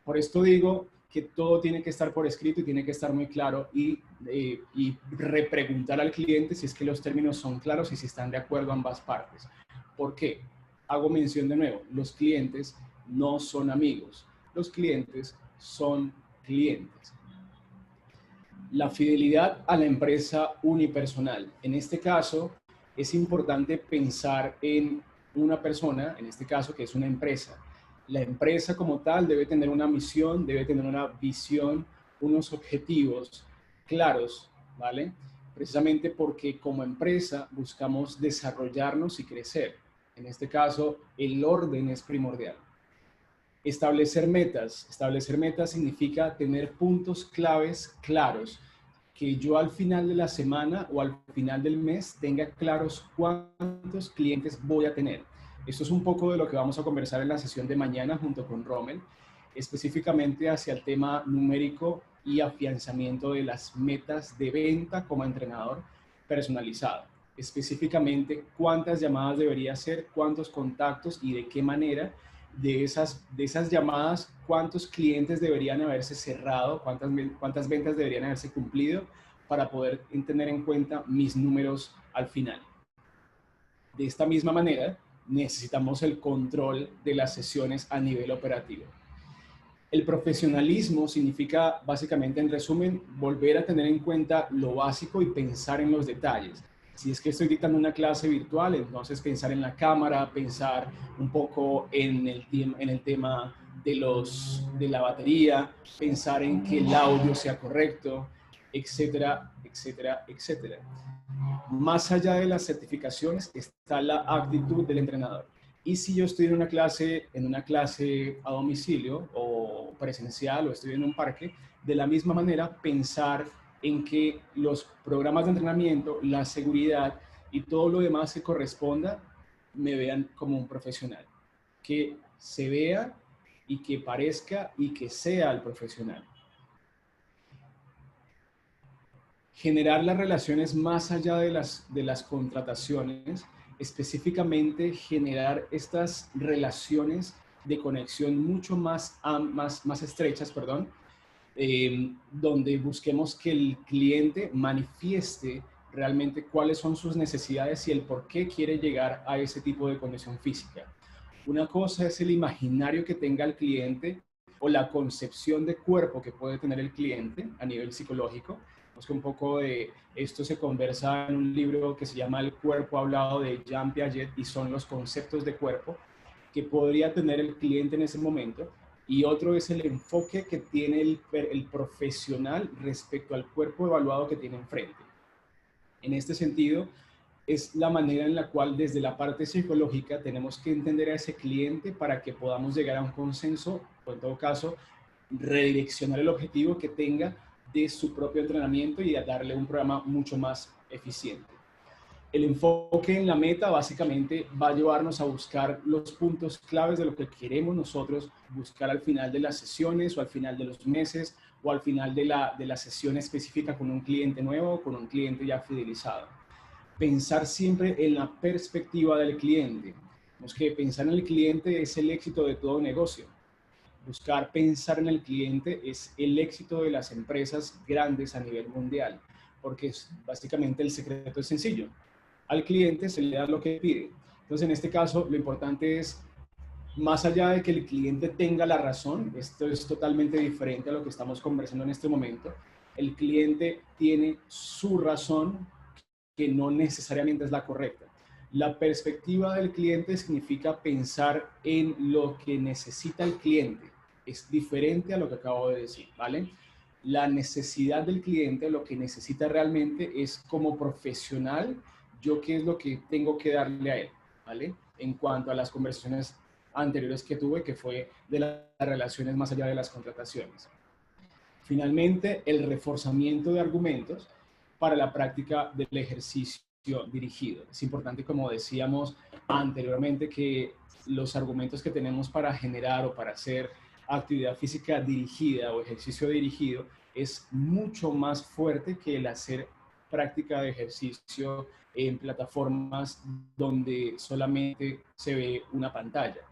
Por esto digo que todo tiene que estar por escrito y tiene que estar muy claro y repreguntar al cliente si es que los términos son claros y si están de acuerdo ambas partes. ¿Por qué? Hago mención de nuevo, los clientes no son amigos, los clientes son clientes. La fidelidad a la empresa unipersonal. En este caso, es importante pensar en una persona, en este caso, que es una empresa. La empresa como tal debe tener una misión, debe tener una visión, unos objetivos claros, ¿vale? Precisamente porque como empresa buscamos desarrollarnos y crecer. En este caso, el orden es primordial. Establecer metas. Establecer metas significa tener puntos claves claros, que yo al final de la semana o al final del mes tenga claros cuántos clientes voy a tener. Esto es un poco de lo que vamos a conversar en la sesión de mañana junto con Rommel, específicamente hacia el tema numérico y afianzamiento de las metas de venta como entrenador personalizado. Específicamente cuántas llamadas debería hacer, cuántos contactos y de qué manera. De esas llamadas, cuántos clientes deberían haberse cerrado, cuántas ventas deberían haberse cumplido para poder tener en cuenta mis números al final. De esta misma manera, necesitamos el control de las sesiones a nivel operativo. El profesionalismo significa, básicamente, en resumen, volver a tener en cuenta lo básico y pensar en los detalles. Si es que estoy dictando una clase virtual, entonces pensar en la cámara, pensar un poco en el tema de la batería, pensar en que el audio sea correcto, etcétera, etcétera, etcétera. Más allá de las certificaciones está la actitud del entrenador. Y si yo estoy en una clase a domicilio o presencial o estoy en un parque, de la misma manera pensar en que los programas de entrenamiento, la seguridad y todo lo demás que corresponda me vean como un profesional. Que se vea y que parezca y que sea el profesional. Generar las relaciones más allá de las contrataciones, específicamente generar estas relaciones de conexión mucho más estrechas, perdón, donde busquemos que el cliente manifieste realmente cuáles son sus necesidades y el por qué quiere llegar a ese tipo de condición física. Una cosa es el imaginario que tenga el cliente o la concepción de cuerpo que puede tener el cliente a nivel psicológico. Que un poco de esto se conversa en un libro que se llama El cuerpo hablado de Jean Piaget y son los conceptos de cuerpo que podría tener el cliente en ese momento. Y otro es el enfoque que tiene el profesional respecto al cuerpo evaluado que tiene enfrente. En este sentido, es la manera en la cual desde la parte psicológica tenemos que entender a ese cliente para que podamos llegar a un consenso o en todo caso redireccionar el objetivo que tenga de su propio entrenamiento y darle un programa mucho más eficiente. El enfoque en la meta básicamente va a llevarnos a buscar los puntos claves de lo que queremos nosotros buscar al final de las sesiones o al final de los meses o al final de la sesión específica con un cliente nuevo o con un cliente ya fidelizado. Pensar siempre en la perspectiva del cliente. Tenemos que pensar en el cliente es el éxito de todo negocio. Buscar pensar en el cliente es el éxito de las empresas grandes a nivel mundial, porque básicamente el secreto es sencillo. Al cliente se le da lo que pide. Entonces, en este caso, lo importante es, más allá de que el cliente tenga la razón, esto es totalmente diferente a lo que estamos conversando en este momento, el cliente tiene su razón que no necesariamente es la correcta. La perspectiva del cliente significa pensar en lo que necesita el cliente. Es diferente a lo que acabo de decir, ¿vale? La necesidad del cliente, lo que necesita realmente es como profesional, yo qué es lo que tengo que darle a él, ¿vale? En cuanto a las conversaciones anteriores que tuve, que fue de las relaciones más allá de las contrataciones. Finalmente, el reforzamiento de argumentos para la práctica del ejercicio dirigido. Es importante, como decíamos anteriormente, que los argumentos que tenemos para generar o para hacer actividad física dirigida o ejercicio dirigido es mucho más fuerte que el hacer práctica de ejercicio en plataformas donde solamente se ve una pantalla.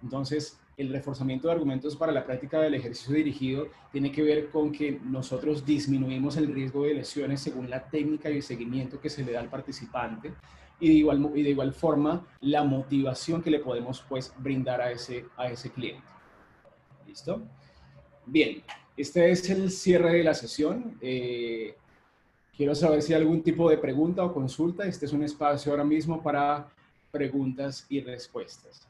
Entonces, el reforzamiento de argumentos para la práctica del ejercicio dirigido tiene que ver con que nosotros disminuimos el riesgo de lesiones según la técnica y el seguimiento que se le da al participante y de igual forma la motivación que le podemos pues brindar a ese cliente. ¿Listo? Bien, este es el cierre de la sesión. Quiero saber si hay algún tipo de pregunta o consulta. Este es un espacio ahora mismo para preguntas y respuestas.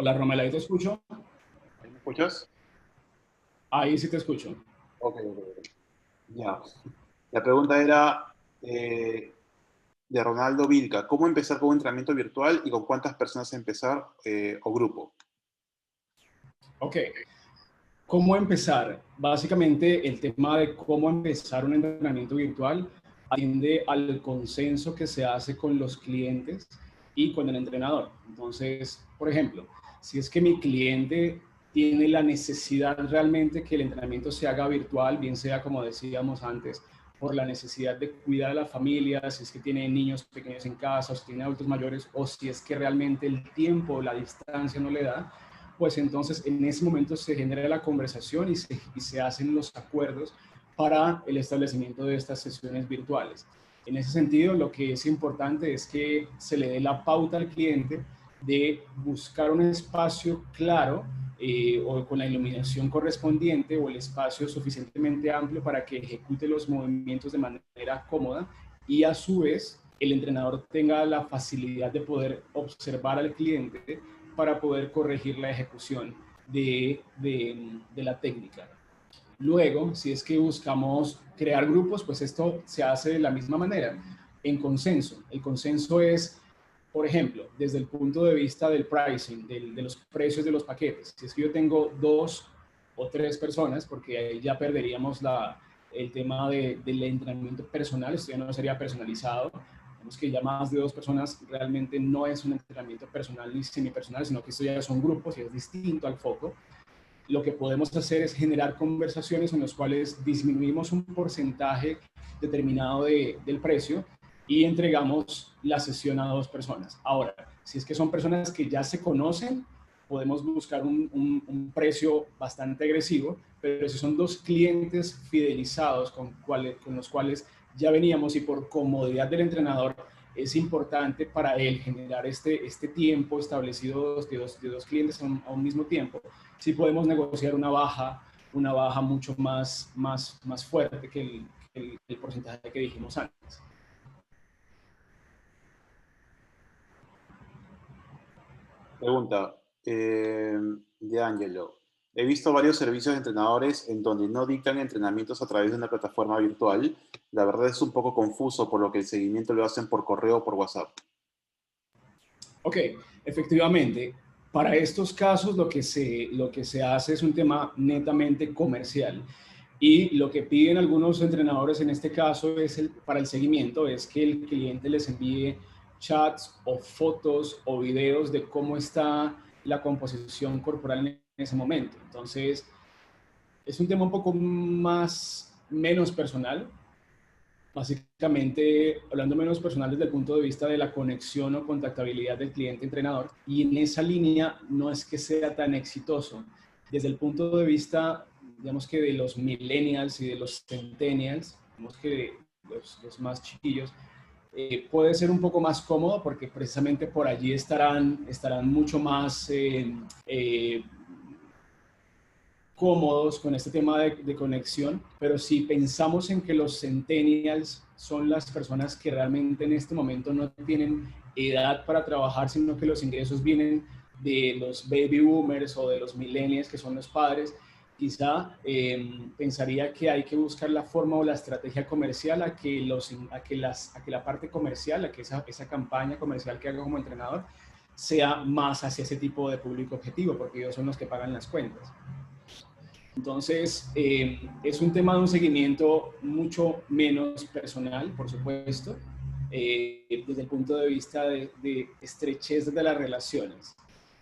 Hola, Romela, ahí te escucho. ¿Ahí me escuchas? Ahí sí te escucho. Ok, ok, ok. Ya. La pregunta era de Ronaldo Vilca. ¿Cómo empezar con un entrenamiento virtual y con cuántas personas empezar o grupo? Ok, ¿cómo empezar? Básicamente, el tema de cómo empezar un entrenamiento virtual atiende al consenso que se hace con los clientes y con el entrenador. Entonces, por ejemplo, si es que mi cliente tiene la necesidad realmente que el entrenamiento se haga virtual, bien sea como decíamos antes, por la necesidad de cuidar a la familia, si es que tiene niños pequeños en casa, o si tiene adultos mayores, o si es que realmente el tiempo o la distancia no le da, pues entonces en ese momento se genera la conversación y se hacen los acuerdos para el establecimiento de estas sesiones virtuales. En ese sentido, lo que es importante es que se le dé la pauta al cliente de buscar un espacio claro o con la iluminación correspondiente o el espacio suficientemente amplio para que ejecute los movimientos de manera cómoda y a su vez el entrenador tenga la facilidad de poder observar al cliente para poder corregir la ejecución de la técnica. Luego, si es que buscamos crear grupos, pues esto se hace de la misma manera, en consenso. El consenso es, por ejemplo, desde el punto de vista del pricing, de los precios de los paquetes. Si es que yo tengo 2 o 3 personas, porque ahí ya perderíamos el tema del entrenamiento personal, esto ya no sería personalizado. Vemos que ya más de 2 personas realmente no es un entrenamiento personal ni semipersonal, sino que esto ya son grupos y es distinto al foco. Lo que podemos hacer es generar conversaciones en las cuales disminuimos un porcentaje determinado del precio y entregamos la sesión a 2 personas. Ahora, si es que son personas que ya se conocen, podemos buscar un precio bastante agresivo, pero si son 2 clientes fidelizados con los cuales ya veníamos y por comodidad del entrenador es importante para él generar este tiempo establecido de dos clientes a un mismo tiempo, sí podemos negociar una baja mucho más fuerte que el porcentaje que dijimos antes. Pregunta de Angelo. He visto varios servicios de entrenadores en donde no dictan entrenamientos a través de una plataforma virtual. La verdad es un poco confuso por lo que el seguimiento lo hacen por correo o por WhatsApp. Ok, efectivamente, para estos casos lo que se hace es un tema netamente comercial. Y lo que piden algunos entrenadores en este caso para el seguimiento es que el cliente les envíe chats o fotos o videos de cómo está la composición corporal en ese momento. Entonces, es un tema un poco menos personal, básicamente hablando menos personal desde el punto de vista de la conexión o contactabilidad del cliente-entrenador. Y en esa línea no es que sea tan exitoso. Desde el punto de vista, digamos que de los millennials y de los centennials, digamos que los más chiquillos, puede ser un poco más cómodo porque precisamente por allí estarán mucho más cómodos con este tema de conexión, pero si pensamos en que los centennials son las personas que realmente en este momento no tienen edad para trabajar, sino que los ingresos vienen de los baby boomers o de los millennials, que son los padres, quizá pensaría que hay que buscar la forma o la estrategia comercial a que la parte comercial, a que esa campaña comercial que haga como entrenador, sea más hacia ese tipo de público objetivo, porque ellos son los que pagan las cuentas. Entonces, es un tema de un seguimiento mucho menos personal, por supuesto, desde el punto de vista de estrechez de las relaciones.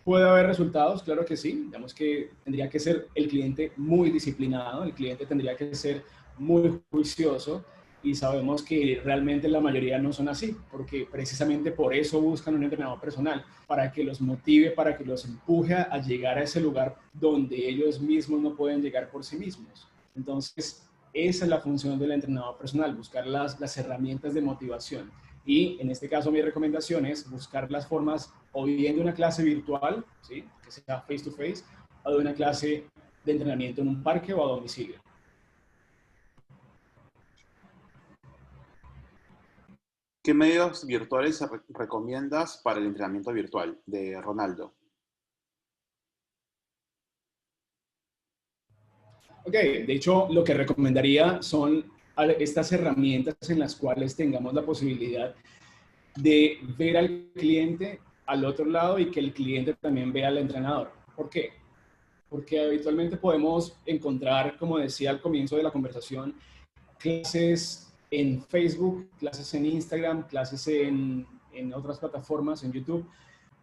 ¿Puede haber resultados? Claro que sí. Digamos que tendría que ser el cliente muy disciplinado, el cliente tendría que ser muy juicioso y sabemos que realmente la mayoría no son así, porque precisamente por eso buscan un entrenador personal, para que los motive, para que los empuje a llegar a ese lugar donde ellos mismos no pueden llegar por sí mismos. Entonces, esa es la función del entrenador personal, buscar las herramientas de motivación. Y en este caso mi recomendación es buscar las formas o bien de una clase virtual, ¿sí? Que sea face to face, o de una clase de entrenamiento en un parque o a domicilio. ¿Qué medios virtuales recomiendas para el entrenamiento virtual? De Ronaldo. Ok, de hecho, lo que recomendaría son estas herramientas en las cuales tengamos la posibilidad de ver al cliente al otro lado y que el cliente también vea al entrenador. ¿Por qué? Porque habitualmente podemos encontrar, como decía al comienzo de la conversación, clases en Facebook, clases en Instagram, clases en otras plataformas, en YouTube,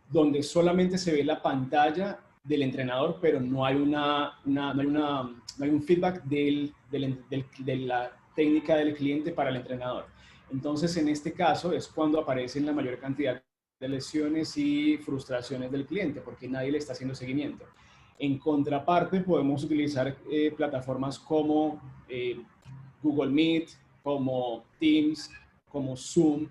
donde solamente se ve la pantalla del entrenador, pero no hay, no hay un feedback de la técnica del cliente para el entrenador. Entonces, en este caso es cuando aparecen la mayor cantidad de lesiones y frustraciones del cliente, porque nadie le está haciendo seguimiento. En contraparte, podemos utilizar plataformas como Google Meet, como Teams, como Zoom,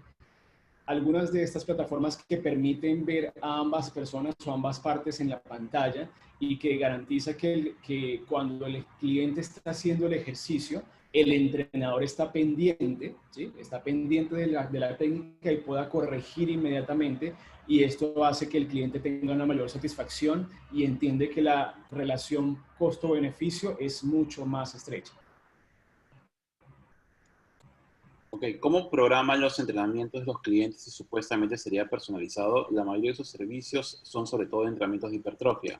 algunas de estas plataformas que permiten ver a ambas personas o ambas partes en la pantalla y que garantiza que cuando el cliente está haciendo el ejercicio, el entrenador está pendiente, ¿sí? Está pendiente de la técnica y pueda corregir inmediatamente, y esto hace que el cliente tenga una mayor satisfacción y entiende que la relación costo-beneficio es mucho más estrecha. Ok, ¿cómo programan los entrenamientos de los clientes si supuestamente sería personalizado? La mayoría de sus servicios son sobre todo entrenamientos de hipertrofia.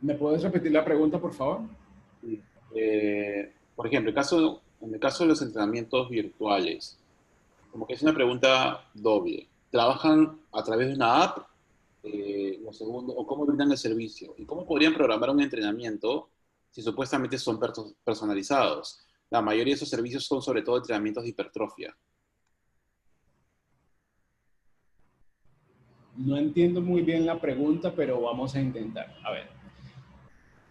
¿Me puedes repetir la pregunta, por favor? Por ejemplo, en el caso de los entrenamientos virtuales, como que es una pregunta doble. ¿Trabajan a través de una app? Lo segundo, ¿o cómo brindan el servicio? ¿Y cómo podrían programar un entrenamiento si supuestamente son personalizados? La mayoría de esos servicios son sobre todo entrenamientos de hipertrofia. No entiendo muy bien la pregunta, pero vamos a intentar. A ver,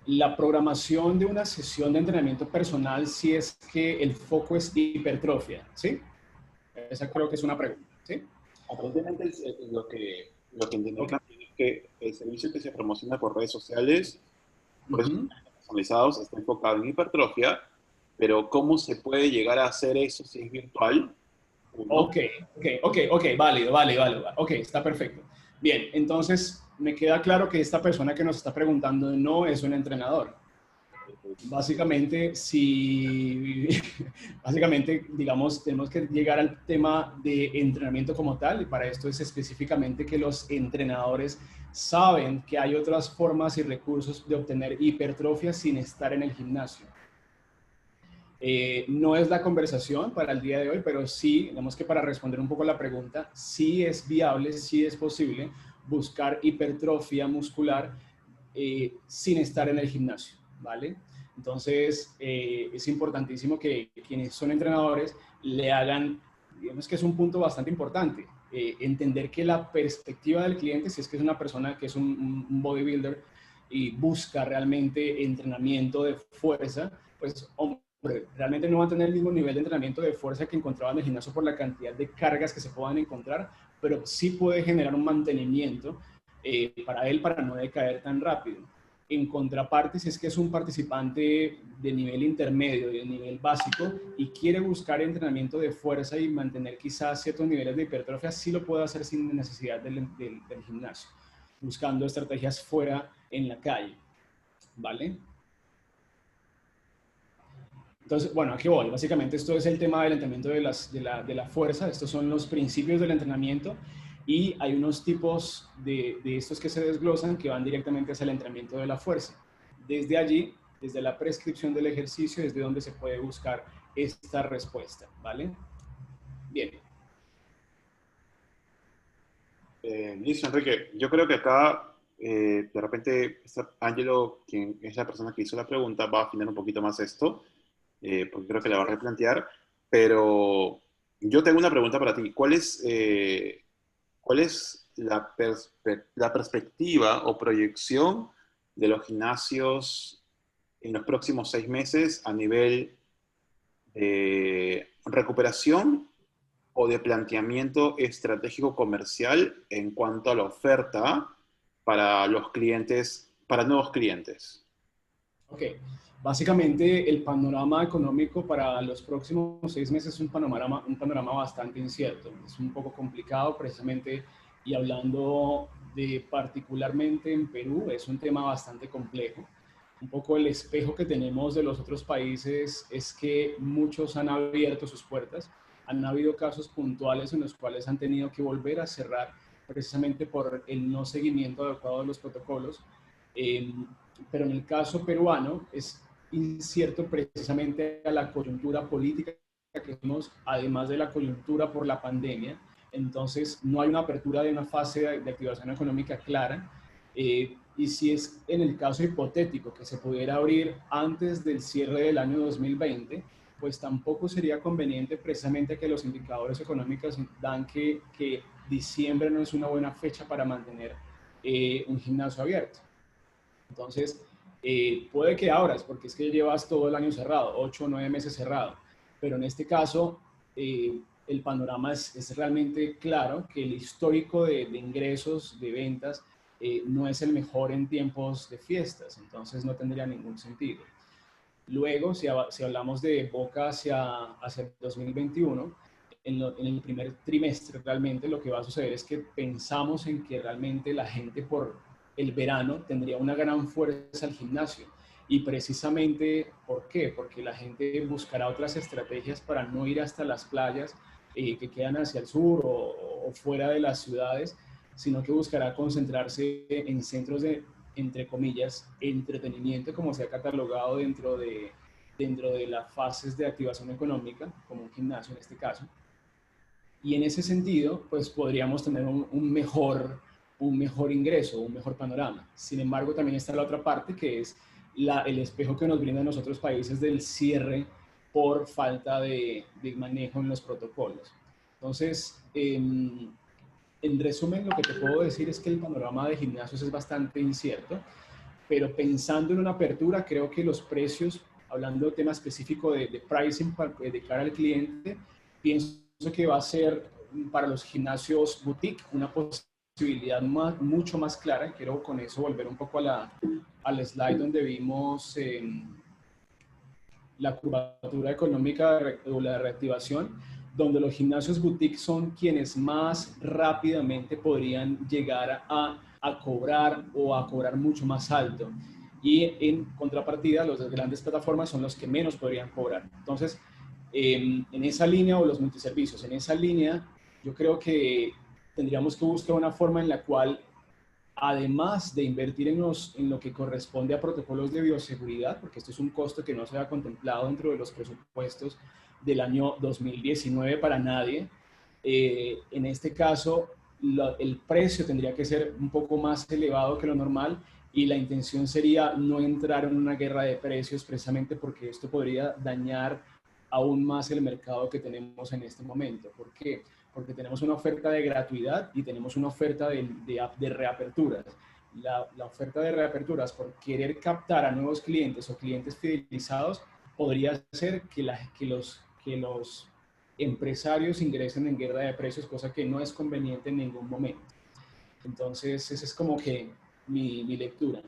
la programación de una sesión de entrenamiento personal, si es que el foco es hipertrofia, ¿sí? Esa creo que es una pregunta, ¿sí? Aparentemente lo que entendí Ok. también es que el servicio que se promociona por redes sociales, por eso Ujú. personalizados, está enfocado en hipertrofia, pero ¿cómo se puede llegar a hacer eso si es virtual? Uno. Ok, ok, válido, válido. Ok, está perfecto. Bien, entonces me queda claro que esta persona que nos está preguntando no es un entrenador. Básicamente, si, básicamente, digamos, tenemos que llegar al tema de entrenamiento como tal, y para esto es específicamente que los entrenadores saben que hay otras formas y recursos de obtener hipertrofia sin estar en el gimnasio. No es la conversación para el día de hoy, pero sí, digamos que para responder un poco la pregunta, sí es viable, sí es posible buscar hipertrofia muscular sin estar en el gimnasio, ¿vale? Entonces, es importantísimo que quienes son entrenadores le hagan, digamos que es un punto bastante importante, entender que la perspectiva del cliente, si es que es una persona que es un bodybuilder y busca realmente entrenamiento de fuerza, pues, hombre, realmente no va a tener el mismo nivel de entrenamiento de fuerza que encontraba en el gimnasio por la cantidad de cargas que se puedan encontrar, pero sí puede generar un mantenimiento para él para no decaer tan rápido. En contraparte, si es que es un participante de nivel intermedio, de nivel básico, y quiere buscar entrenamiento de fuerza y mantener quizás ciertos niveles de hipertrofia, sí lo puede hacer sin necesidad del gimnasio, buscando estrategias fuera en la calle, ¿vale? Entonces, bueno, aquí voy. Básicamente esto es el tema del entrenamiento de la fuerza. Estos son los principios del entrenamiento y hay unos tipos de estos que se desglosan que van directamente hacia el entrenamiento de la fuerza. Desde allí, desde la prescripción del ejercicio, es de donde se puede buscar esta respuesta, ¿vale? Bien. Listo, Enrique. Yo creo que acá, de repente, Angelo, quien es la persona que hizo la pregunta, va a afinar un poquito más esto, porque creo que la va a replantear. Pero yo tengo una pregunta para ti. Cuál es la perspectiva o proyección de los gimnasios en los próximos 6 meses a nivel de recuperación o de planteamiento estratégico comercial en cuanto a la oferta para los clientes, para nuevos clientes? Ok. Básicamente, el panorama económico para los próximos 6 meses es un panorama bastante incierto. Es un poco complicado precisamente y hablando particularmente en Perú es un tema bastante complejo. Un poco el espejo que tenemos de los otros países es que muchos han abierto sus puertas. Han habido casos puntuales en los cuales han tenido que volver a cerrar precisamente por el no seguimiento adecuado de los protocolos. Pero en el caso peruano es incierto precisamente a la coyuntura política que tenemos, además de la coyuntura por la pandemia. Entonces, no hay una apertura de una fase de activación económica clara. Y si es en el caso hipotético que se pudiera abrir antes del cierre del año 2020, pues tampoco sería conveniente precisamente que los indicadores económicos dan que diciembre no es una buena fecha para mantener un gimnasio abierto. Entonces, puede que abras, porque es que llevas todo el año cerrado, 8 o 9 meses cerrado, pero en este caso, el panorama es realmente claro que el histórico de ingresos, de ventas, no es el mejor en tiempos de fiestas, entonces no tendría ningún sentido. Luego, si hablamos de boca hacia el 2021, en el primer trimestre realmente lo que va a suceder es que pensamos en que realmente la gente por el verano tendría una gran fuerza al gimnasio. Y precisamente, ¿por qué? Porque la gente buscará otras estrategias para no ir hasta las playas que quedan hacia el sur o fuera de las ciudades, sino que buscará concentrarse en centros de, entre comillas, entretenimiento, como se ha catalogado dentro de las fases de activación económica, como un gimnasio en este caso. Y en ese sentido, pues podríamos tener un mejor ingreso, un mejor panorama. Sin embargo, también está la otra parte, que es el espejo que nos brindan los otros países del cierre por falta de manejo en los protocolos. Entonces, en resumen, lo que te puedo decir es que el panorama de gimnasios es bastante incierto, pero pensando en una apertura, creo que los precios, hablando de tema específico de pricing de cara al cliente, pienso que va a ser para los gimnasios boutique una posibilidad mucho más clara. Quiero con eso volver un poco al slide donde vimos la curvatura económica o la reactivación, donde los gimnasios boutique son quienes más rápidamente podrían llegar a cobrar o a cobrar mucho más alto. Y en contrapartida, los de grandes plataformas son los que menos podrían cobrar. Entonces, en esa línea, o los multiservicios, en esa línea, yo creo que tendríamos que buscar una forma en la cual, además de invertir en lo que corresponde a protocolos de bioseguridad, porque esto es un costo que no se ha contemplado dentro de los presupuestos del año 2019 para nadie, en este caso el precio tendría que ser un poco más elevado que lo normal, y la intención sería no entrar en una guerra de precios, precisamente porque esto podría dañar aún más el mercado que tenemos en este momento. ¿Por qué? Porque tenemos una oferta de gratuidad y tenemos una oferta de reaperturas. La oferta de reaperturas, por querer captar a nuevos clientes o clientes fidelizados, podría ser que los empresarios ingresen en guerra de precios, cosa que no es conveniente en ningún momento. Entonces, esa es como que mi lectura.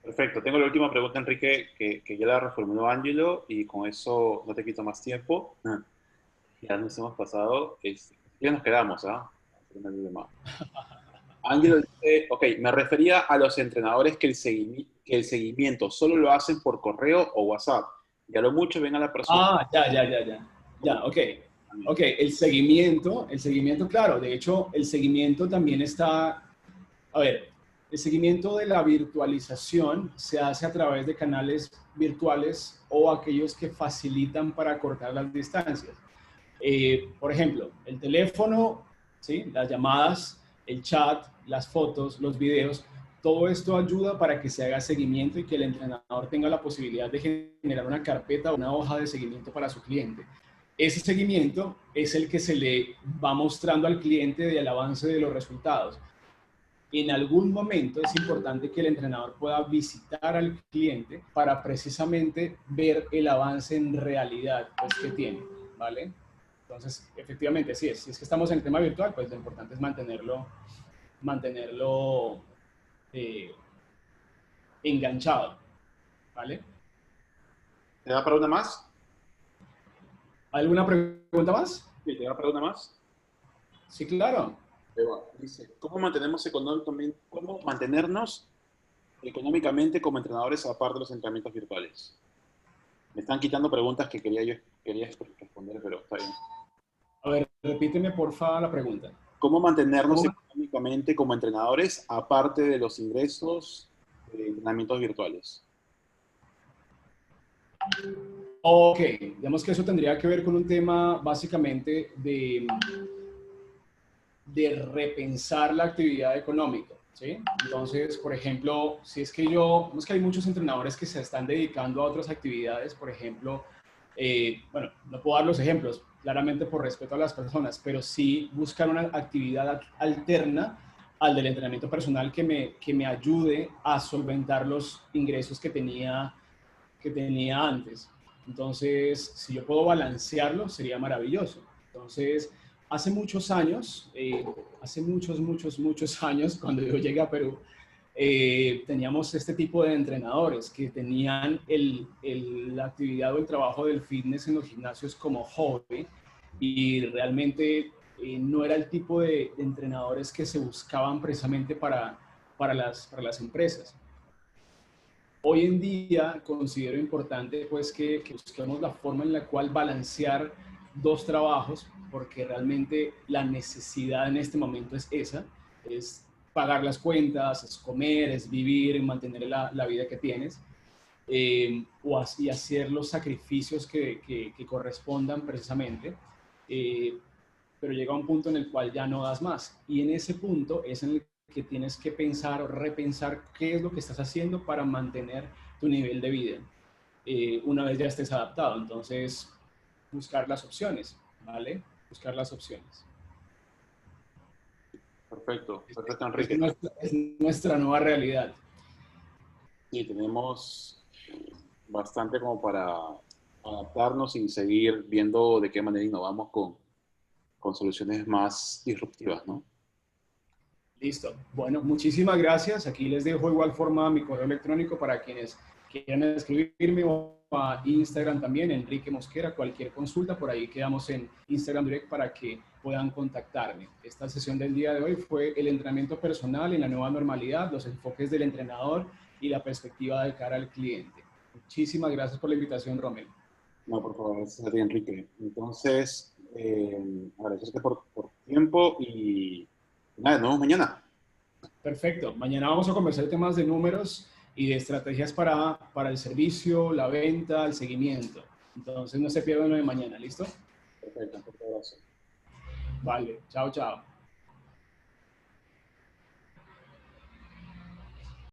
Perfecto. Tengo la última pregunta, Enrique, que ya la reformuló Ángelo, y con eso no te quito más tiempo. Ya nos hemos pasado. Ya nos quedamos, ¿ah? Ángelo dice, ok, me refería a los entrenadores que el seguimiento solo lo hacen por correo o WhatsApp. Y a lo mucho ven a la persona. Ah, ya, ok. Ok, el seguimiento, claro, de hecho, el seguimiento también está, a ver, el seguimiento de la virtualización se hace a través de canales virtuales o aquellos que facilitan para cortar las distancias. Por ejemplo, el teléfono, ¿sí? Las llamadas, el chat, las fotos, los videos, todo esto ayuda para que se haga seguimiento y que el entrenador tenga la posibilidad de generar una carpeta o una hoja de seguimiento para su cliente. Ese seguimiento es el que se le va mostrando al cliente del avance de los resultados. En algún momento es importante que el entrenador pueda visitar al cliente para precisamente ver el avance en realidad pues, que tiene, ¿vale? Entonces, efectivamente, sí, si es que estamos en el tema virtual, pues lo importante es mantenerlo enganchado, ¿vale? ¿Te da para una más? ¿Alguna pregunta más? Sí, ¿te da para una más? Sí, claro. Dice, cómo mantenernos económicamente como entrenadores aparte de los entrenamientos virtuales? Me están quitando preguntas que quería responder, pero está bien. A ver, repíteme porfa la pregunta. ¿Cómo mantenernos ¿Cómo? económicamente como entrenadores aparte de los ingresos de entrenamientos virtuales? Ok, digamos que eso tendría que ver con un tema básicamente de repensar la actividad económica, ¿sí? Entonces, por ejemplo, si es que vemos que hay muchos entrenadores que se están dedicando a otras actividades, por ejemplo, bueno, no puedo dar los ejemplos, claramente por respeto a las personas, pero sí buscar una actividad alterna al del entrenamiento personal que me ayude a solventar los ingresos que tenía antes. Entonces, si yo puedo balancearlo, sería maravilloso. Entonces, hace muchos años, hace muchos años, cuando yo llegué a Perú, teníamos este tipo de entrenadores que tenían la actividad o el trabajo del fitness en los gimnasios como hobby y realmente no era el tipo de entrenadores que se buscaban precisamente para las empresas. Hoy en día considero importante pues que busquemos la forma en la cual balancear dos trabajos, porque realmente la necesidad en este momento es esa, es pagar las cuentas, es comer, es vivir, mantener la vida que tienes, y hacer los sacrificios que correspondan precisamente, eh, pero llega un punto en el cual ya no das más. Y en ese punto es en el que tienes que pensar o repensar qué es lo que estás haciendo para mantener tu nivel de vida una vez ya estés adaptado. Entonces, buscar las opciones, ¿vale? Buscar las opciones. Perfecto, perfecto, Es Enrique. nuestra nueva realidad. Sí, tenemos bastante como para adaptarnos y seguir viendo de qué manera innovamos con soluciones más disruptivas, ¿no? Listo. Bueno, muchísimas gracias. Aquí les dejo igual forma mi correo electrónico para quienes quieran escribirme o a Instagram también, Enrique Mosquera, cualquier consulta, por ahí quedamos en Instagram Direct para que puedan contactarme. Esta sesión del día de hoy fue el entrenamiento personal en la nueva normalidad, los enfoques del entrenador y la perspectiva de cara al cliente. Muchísimas gracias por la invitación, Romel. No, por favor, gracias a ti, Enrique. Entonces, agradecerte por tu tiempo y nada, nos vemos mañana. Perfecto. Mañana vamos a conversar temas de números y de estrategias para el servicio, la venta, el seguimiento. Entonces no se pierdan lo de mañana, ¿listo? Perfecto, un fuerte abrazo. Vale, chao, chao.